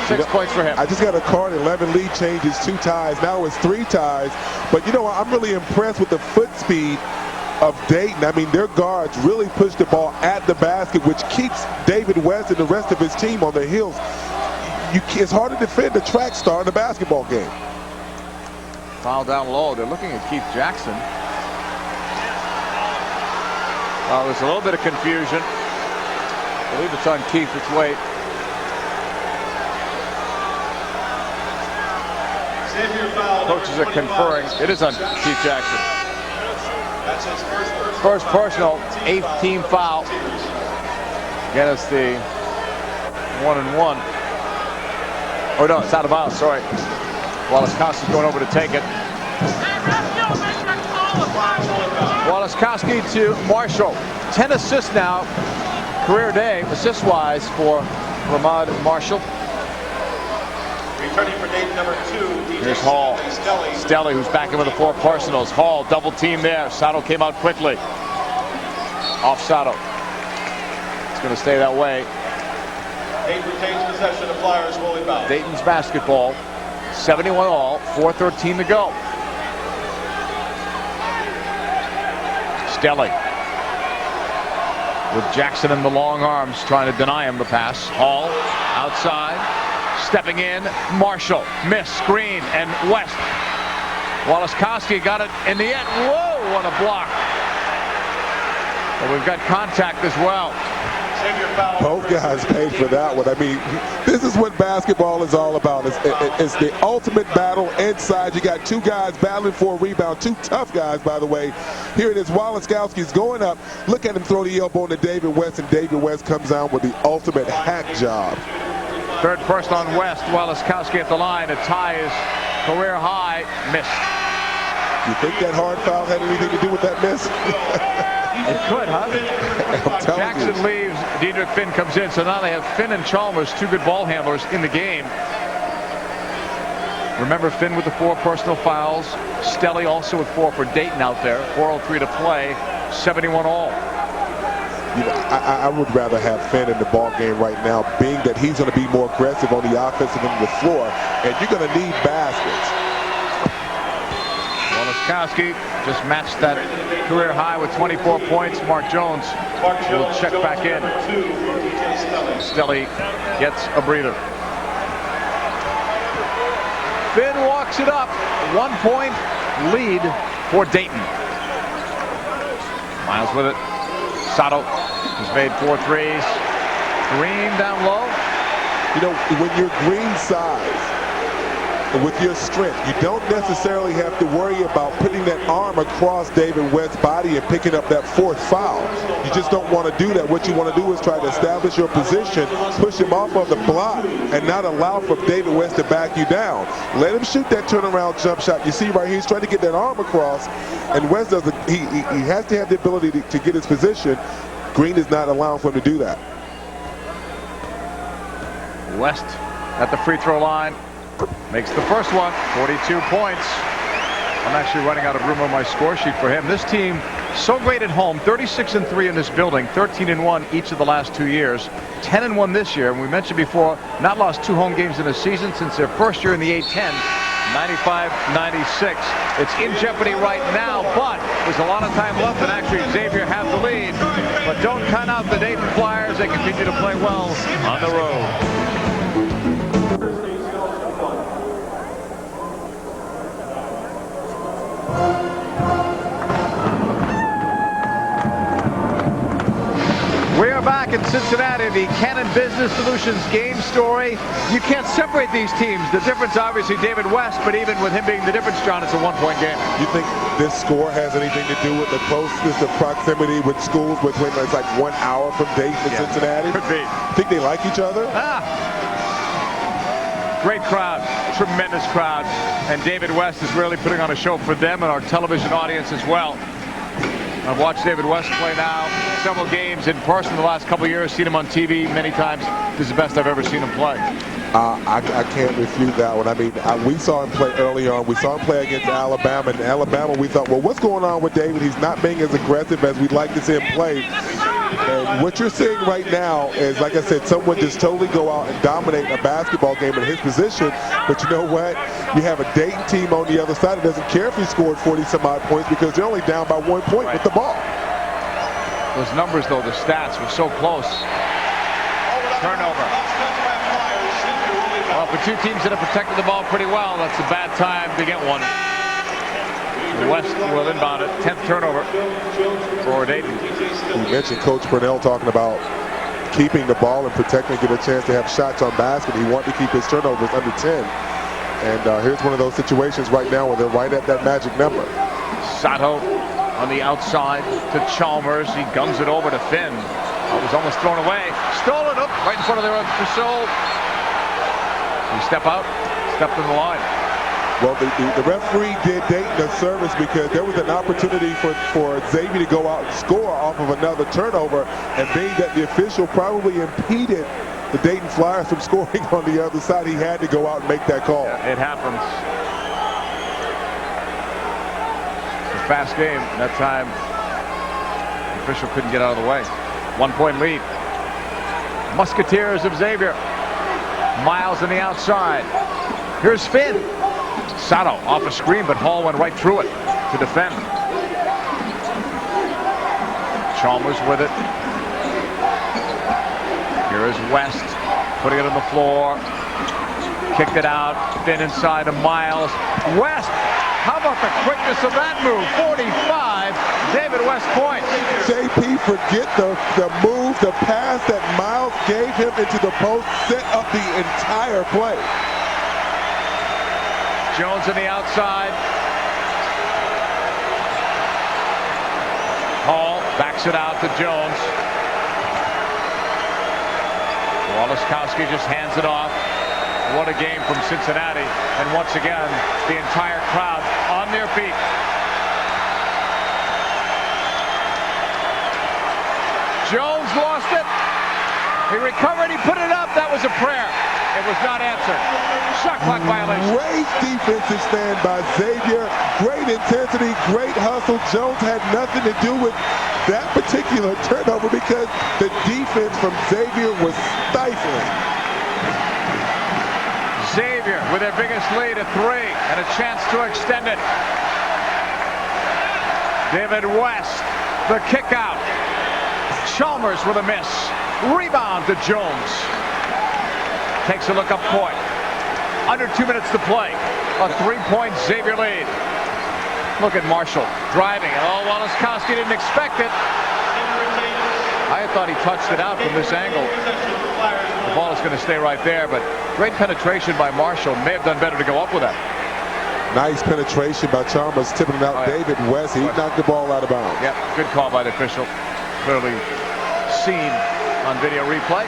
6 points for him. I just got a card. 11 lead changes, 2 ties. Now it's 3 ties. But, you know, I'm really impressed with the foot speed of Dayton. I mean, their guards really push the ball at the basket, which keeps David West and the rest of his team on their heels. It's hard to defend a track star in a basketball game. Foul down low. They're looking at Keith Jackson. There's a little bit of confusion. I believe it's on Keith. It's late. Coaches are conferring. It is on Keith Jackson. That's his First personal, 8th team foul. Get us the 1-and-1. Oh no, it's out of bounds. Sorry. Walaskowski's going over to take it. Walaskowski to Marshall. 10 assists now. Career day, assist-wise, for Ramad Marshall. Returning for Dayton, number 2. Here's Hall. Stelly, who's back in with the 4 personals. Hall, double team there. Sato came out quickly. Off Sato. It's going to stay that way. Dayton retains possession. The Flyers will inbound. Dayton's basketball. 71 all. 4:13 to go. Stelly. With Jackson in the long arms trying to deny him the pass. Hall outside. Stepping in. Marshall. Miss. Screen. And West. Walaskowski got it in the end. Whoa, what a block. But we've got contact as well. Both guys paid for that one. I mean, this is what basketball is all about. It's the ultimate battle inside. You got 2 guys battling for a rebound. 2 tough guys, by the way. Here it is. Walaskowski's going up. Look at him throw the elbow into David West, and David West comes out with the ultimate hack job. 3rd person on West. Walaskowski at the line. A tie is career high. Missed. You think that hard foul had anything to do with that miss? It could, huh? Jackson leaves. Diedrich Finn comes in. So now they have Finn and Chalmers, 2 good ball handlers in the game. Remember Finn with the 4 personal fouls. Stelly also with 4 for Dayton out there. 4:03 to play. 71 all. You know, I would rather have Finn in the ball game right now, being that he's going to be more aggressive on the offensive end of the floor, and you're going to need baskets. Walaskowski just matched that career high with 24 points. Mark Jones will check back in. Stelly gets a breather. Finn walks it up. 1-point lead for Dayton. Miles with it. Sato has made 4 threes. Green down low. You know, when you're Green size, with your strength, you don't necessarily have to worry about putting that arm across David West's body and picking up that 4th foul. You just don't want to do that. What you want to do is try to establish your position, push him off of the block, and not allow for David West to back you down. Let him shoot that turnaround jump shot. You see right here, he's trying to get that arm across, and West doesn't. He has to have the ability to get his position. Green is not allowing for him to do that. West at the free throw line. Makes the first one. 42 points. I'm actually running out of room on my score sheet for him. This team so great at home. 36-3 in this building. 13-1 each of the last 2 years. 10-1 this year. And we mentioned before, not lost 2 home games in a season since their first year in the A-10. 95-96. It's in jeopardy right now, but there's a lot of time left, and actually Xavier has the lead. But don't count out the Dayton Flyers. They continue to play well on the road. We are back in Cincinnati, the Canon Business Solutions game story. You can't separate these teams. The difference, obviously, David West, but even with him being the difference, John, it's a 1-point game. You think this score has anything to do with the closeness of proximity with schools between, it's like 1 hour from Dayton to Cincinnati? Could be. Think they like each other? Great crowd, tremendous crowd. And David West is really putting on a show for them and our television audience as well. I've watched David West play now several games in person the last couple of years, seen him on TV many times. This is the best I've ever seen him play. I can't refute that one. I mean, we saw him play early on. We saw him play against Alabama. And Alabama, we thought, well, what's going on with David? He's not being as aggressive as we'd like to see him play. And what you're seeing right now is, like I said, someone just totally go out and dominate a basketball game in his position. But you know what? You have a Dayton team on the other side that doesn't care if he scored 40-some-odd points because they're only down by 1 point with the ball. Those numbers, though, the stats were so close. Turnover. Well, for two teams that have protected the ball pretty well, that's a bad time to get one. The West will inbound it. 10th turnover for Dayton. You mentioned Coach Purnell talking about keeping the ball and protecting, get a chance to have shots on basket. He wanted to keep his turnovers under 10. And here's one of those situations right now where they're right at that magic number. Sato on the outside to Chalmers. He guns it over to Finn. It was almost thrown away. Stolen up right in front of their Purcell. He step out, stepped in the line. Well, the referee did Dayton a service because there was an opportunity for Xavier to go out and score off of another turnover, and being that the official probably impeded the Dayton Flyers from scoring on the other side, he had to go out and make that call. Yeah, it happens. It's a fast game. That time, the official couldn't get out of the way. 1 point lead. Musketeers of Xavier. Miles on the outside. Here's Finn. Sato off a screen, but Hall went right through it to defend. Chalmers with it. Here is West putting it on the floor. Kicked it out. Finn inside to Miles. West. How about the quickness of that move? 45. David West points. JP, forget the move, the pass that Miles gave him into the post, set up the entire play. Jones on the outside. Hall backs it out to Jones. Walaskowski just hands it off. What a game from Cincinnati. And once again, the entire crowd on their feet. Jones lost it. He recovered. He put it up. That was a prayer. It was not answered. Shot clock violation. Great defensive stand by Xavier. Great intensity, great hustle. Jones had nothing to do with that particular turnover because the defense from Xavier was stifling. Xavier with their biggest lead at 3 and a chance to extend it. David West, the kick out. Chalmers with a miss. Rebound to Jones. Takes a look up court. Under 2 minutes to play. A 3-point Xavier lead. Look at Marshall driving. Oh, Walaskowski didn't expect it. I thought he touched it out from this angle. The ball is going to stay right there, but great penetration by Marshall. May have done better to go up with that. Nice penetration by Chalmers, tipping it out. Oh, yeah. David West, he knocked the ball out of bounds. Yep, good call by the official. Clearly seen on video replay.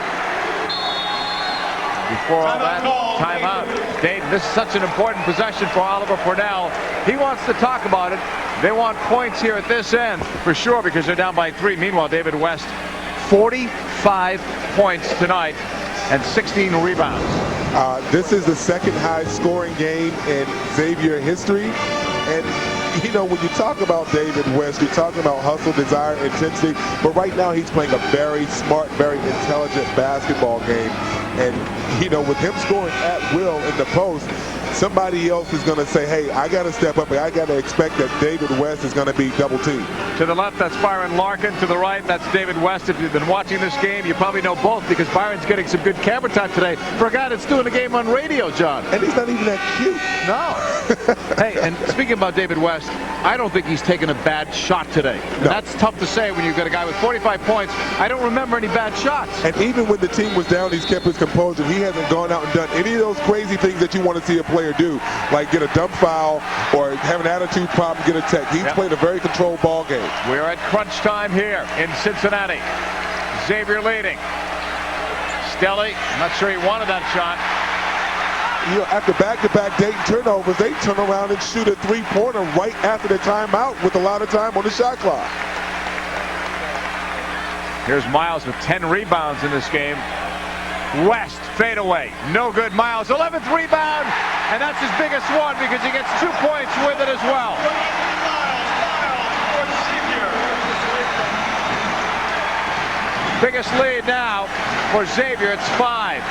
Before all that, timeout. Dayton, this is such an important possession for Oliver Purnell. He wants to talk about it. They want points here at this end, for sure, because they're down by 3. Meanwhile, David West, 45 points tonight and 16 rebounds. This is the second highest scoring game in Xavier history. And, you know, when you talk about David West, you're talking about hustle, desire, intensity. But right now he's playing a very smart, very intelligent basketball game. And, you know, with him scoring at will in the post, somebody else is going to say, hey, I got to step up and I got to expect that David West is going to be double teamed. To the left, that's Byron Larkin. To the right, that's David West. If you've been watching this game, you probably know both because Byron's getting some good camera time today for a guy that's doing a game on radio, John. And he's not even that cute. No. Hey, and speaking about David West, I don't think he's taken a bad shot today. No. That's tough to say when you've got a guy with 45 points. I don't remember any bad shots. And even when the team was down, he's kept his composure. He hasn't gone out and done any of those crazy things that you want to see a player do, like get a dump foul or have an attitude problem, get a tech. He's played a very controlled ball game. We're at crunch time here in Cincinnati. Xavier leading. Stelly, I'm not sure he wanted that shot. You know, after back-to-back Dayton turnovers, they turn around and shoot a three-pointer right after the timeout with a lot of time on the shot clock. Here's Miles with 10 rebounds in this game. West, fadeaway. No good. Miles, 11th rebound, and that's his biggest one because he gets 2 points with it as well. Biggest lead now for Xavier. It's 5.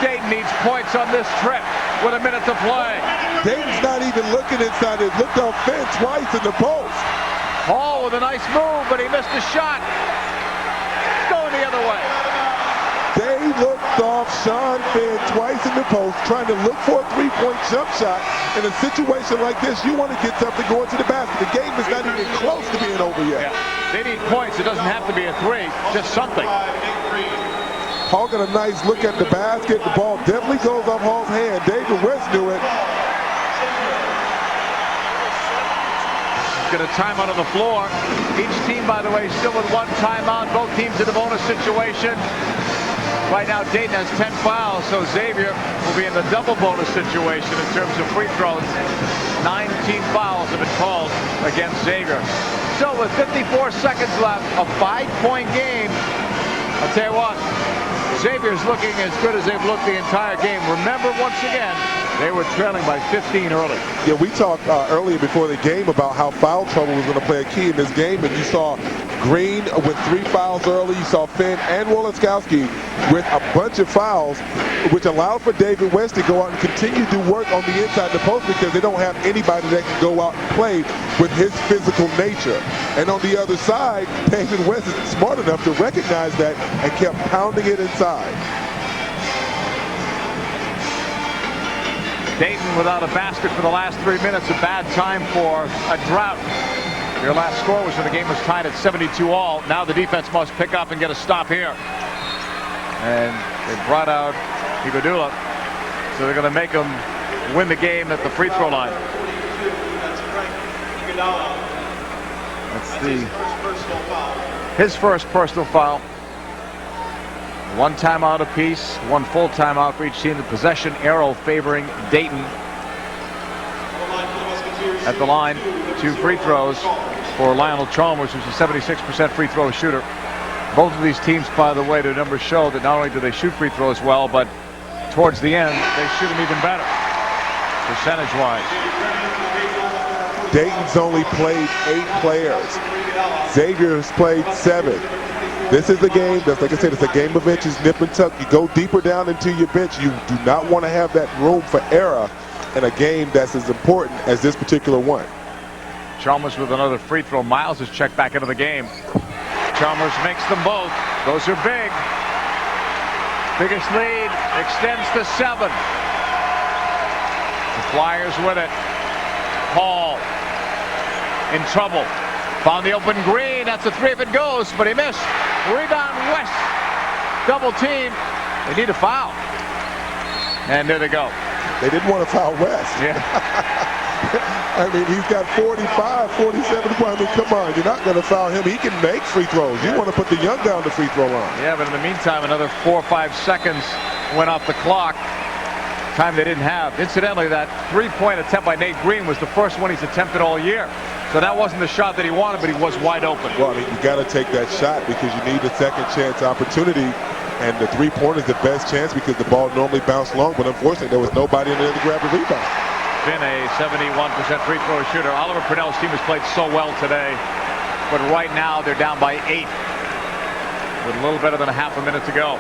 Dayton needs points on this trip with a minute to play. Dayton's not even looking inside. It looked off Finn twice in the post. Hall with a nice move, but he missed a shot. Going the other way. They looked off Sean Finn twice in the post, trying to look for a three-point jump shot. In a situation like this, you want to get something going to the basket. The game is not even close to being over yet. Yeah. They need points. It doesn't have to be a 3, just something. Hall got a nice look at the basket. The ball definitely goes off Hall's hand. David West knew it. Get a timeout on the floor. Each team, by the way, still with 1 timeout. Both teams in a bonus situation. Right now, Dayton has 10 fouls, so Xavier will be in the double bonus situation in terms of free throws. 19 fouls have been called against Xavier. So with 54 seconds left, a 5-point game. I'll tell you what, Xavier's looking as good as they've looked the entire game. Remember, once again, they were trailing by 15 early. Yeah, we talked earlier before the game about how foul trouble was going to play a key in this game, and you saw Green with 3 fouls early. You saw Finn and Woliskowski with a bunch of fouls, which allowed for David West to go out and continue to work on the inside of the post because they don't have anybody that can go out and play with his physical nature. And on the other side, David West is smart enough to recognize that and kept pounding it inside. Dayton without a basket for the last 3 minutes. A bad time for a drought. Their last score was when the game was tied at 72 all. Now the defense must pick up and get a stop here. And they brought out Iguodala. So they're going to make him win the game at the free throw line. That's his first personal foul. 1 timeout apiece, 1 full timeout for each team. The possession arrow favoring Dayton. At the line, 2 free throws for Lionel Chalmers, who's a 76% free throw shooter. Both of these teams, by the way, their numbers show that not only do they shoot free throws well, but towards the end, they shoot them even better, percentage-wise. Dayton's only played 8 players. Xavier's played 7. This is a game that's, like I said, it's a game of inches, nip and tuck. You go deeper down into your bench. You do not want to have that room for error in a game that's as important as this particular one. Chalmers with another free throw. Miles is checked back into the game. Chalmers makes them both. Those are big. Biggest lead extends to 7. The Flyers with it. Hall in trouble. Found the open Green. That's a 3 if it goes, but he missed. Rebound West. Double team. They need a foul. And there they go. They didn't want to foul West. Yeah. I mean, he's got 45, 47 points. I mean, come on, you're not going to foul him. He can make free throws. You want to put the young guy on the free throw line. Yeah, but in the meantime, another 4 or 5 seconds went off the clock. Time they didn't have. Incidentally, that 3-point attempt by Nate Green was the first one he's attempted all year. So that wasn't the shot that he wanted, but he was wide open. Well, I mean, you got to take that shot because you need a second chance opportunity. And the 3-point is the best chance because the ball normally bounced long, but unfortunately there was nobody in there to grab the rebound. Been a 71% free throw shooter. Oliver Purnell's team has played so well today, but right now they're down by 8 with a little better than a half a minute to go.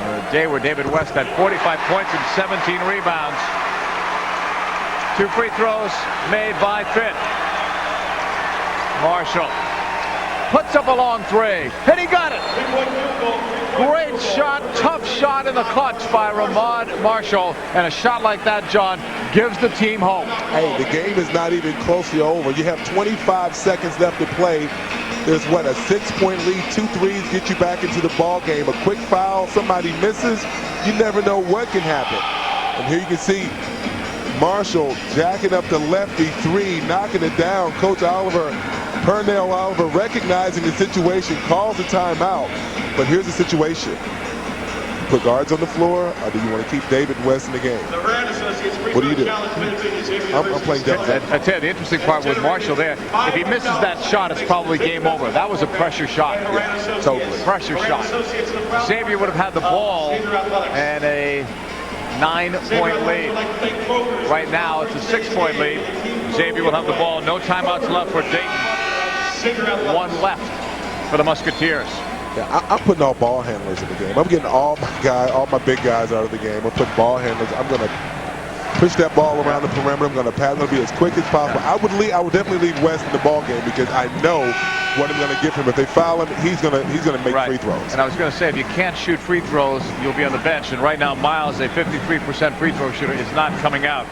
A day where David West had 45 points and 17 rebounds. 2 free throws made by Finn. Marshall puts up a long 3, and he got it. Great shot, tough shot in the clutch by Ramon Marshall, and a shot like that, John, gives the team hope. Hey, the game is not even closely over. You have 25 seconds left to play. There's what, a 6-point lead, 2 threes get you back into the ball game. A quick foul, somebody misses, you never know what can happen. And here you can see Marshall jacking up the lefty 3, knocking it down. Coach Purnell Oliver recognizing the situation, calls a timeout. But here's the situation. Put guards on the floor, or do you want to keep David West in the game? The red is What do you do? I'm playing devil's advocate. I tell you, the interesting part with Marshall there, if he misses that shot, it's probably game over. That was a pressure shot. Yeah, totally. Pressure shot. Xavier would have had the ball and a 9-point lead. Right now, it's a 6-point lead. Xavier will have the ball. No timeouts left for Dayton. One left for the Musketeers. Yeah, I'm putting all ball handlers in the game. I'm getting all my big guys out of the game. I'm putting ball handlers. I'm going to push that ball around the perimeter. I'm going to pass. I'm going to be as quick as possible. I would definitely lead West in the ball game because I know what I'm going to give him. If they foul him, he's going to make free throws. And I was going to say, if you can't shoot free throws, you'll be on the bench. And right now, Miles, a 53% free throw shooter, is not coming out.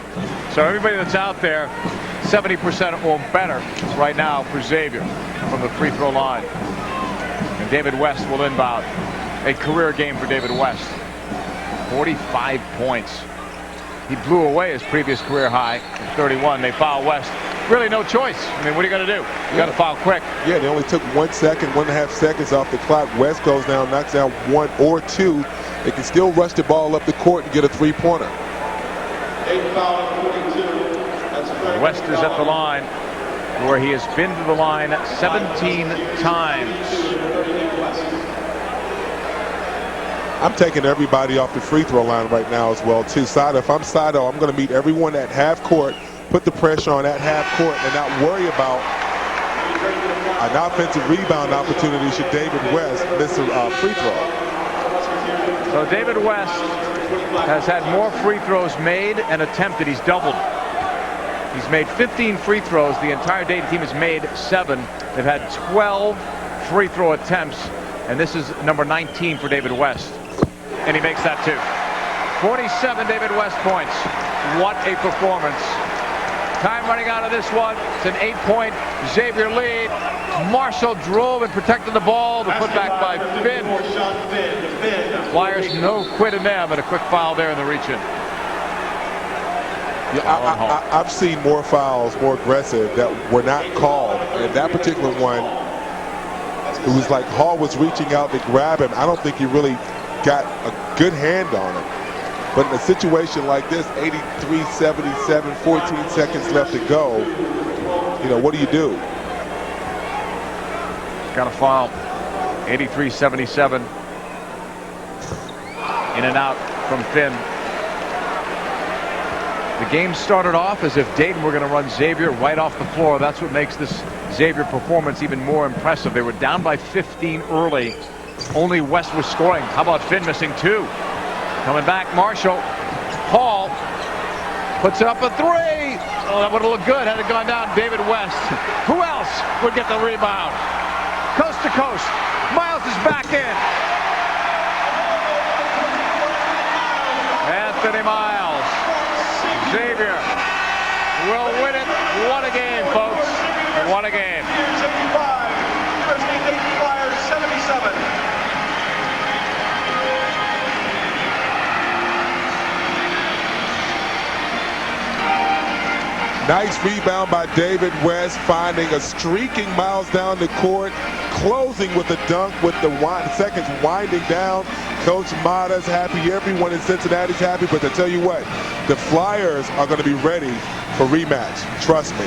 So everybody that's out there, 70% or better right now for Xavier from the free throw line. And David West will inbound. A career game for David West. 45 points. He blew away his previous career high in 31. They foul West. Really no choice. I mean, what are you going to do? You got to foul quick. Yeah, they only took 1 second, 1.5 seconds off the clock. West goes down, knocks down 1 or 2. They can still rush the ball up the court and get a three-pointer. West is at the line where he has been to the line 17 times. I'm taking everybody off the free throw line right now as well, too. Sato, if I'm Sato, I'm going to meet everyone at half court, put the pressure on at half court, and not worry about an offensive rebound opportunity should David West miss a free throw. So David West has had more free throws made and attempted. He's doubled. He's made 15 free throws. The entire Dayton team has made 7. They've had 12 free throw attempts, and this is number 19 for David West. And he makes that too. 47 David West points. What a performance. Time running out of this one. It's an 8-point Xavier lead. Marshall drove and protected the ball. The putback by Finn. Flyers no quit in them, and a quick foul there in the reach-in. Yeah, I've seen more fouls, more aggressive, that were not called. And that particular one, it was like Hall was reaching out to grab him. I don't think he really got a good hand on him. But in a situation like this, 83-77, 14 seconds left to go, you know, what do you do? Got a foul. 83-77. In and out from Finn. The game started off as if Dayton were going to run Xavier right off the floor. That's what makes this Xavier performance even more impressive. They were down by 15 early. Only West was scoring. How about Finn missing 2? Coming back, Marshall. Hall puts it up a 3. Oh, that would have looked good had it gone down. David West. Who else would get the rebound? Coast to coast. Miles is back in. Anthony Miles. Xavier will win it. What a game, folks. What a game. 75. Dayton Flyers 77. Nice rebound by David West, finding a streaking Miles down the court, closing with a dunk with the seconds winding down. Coach Mata's happy. Everyone in Cincinnati's happy. But to tell you what, the Flyers are going to be ready for rematch. Trust me.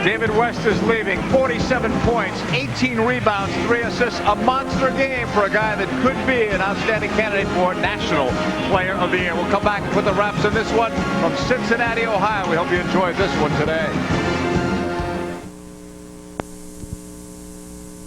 David West is leaving. 47 points, 18 rebounds, 3 assists. A monster game for a guy that could be an outstanding candidate for National Player of the Year. We'll come back and put the wraps on this one from Cincinnati, Ohio. We hope you enjoyed this one today.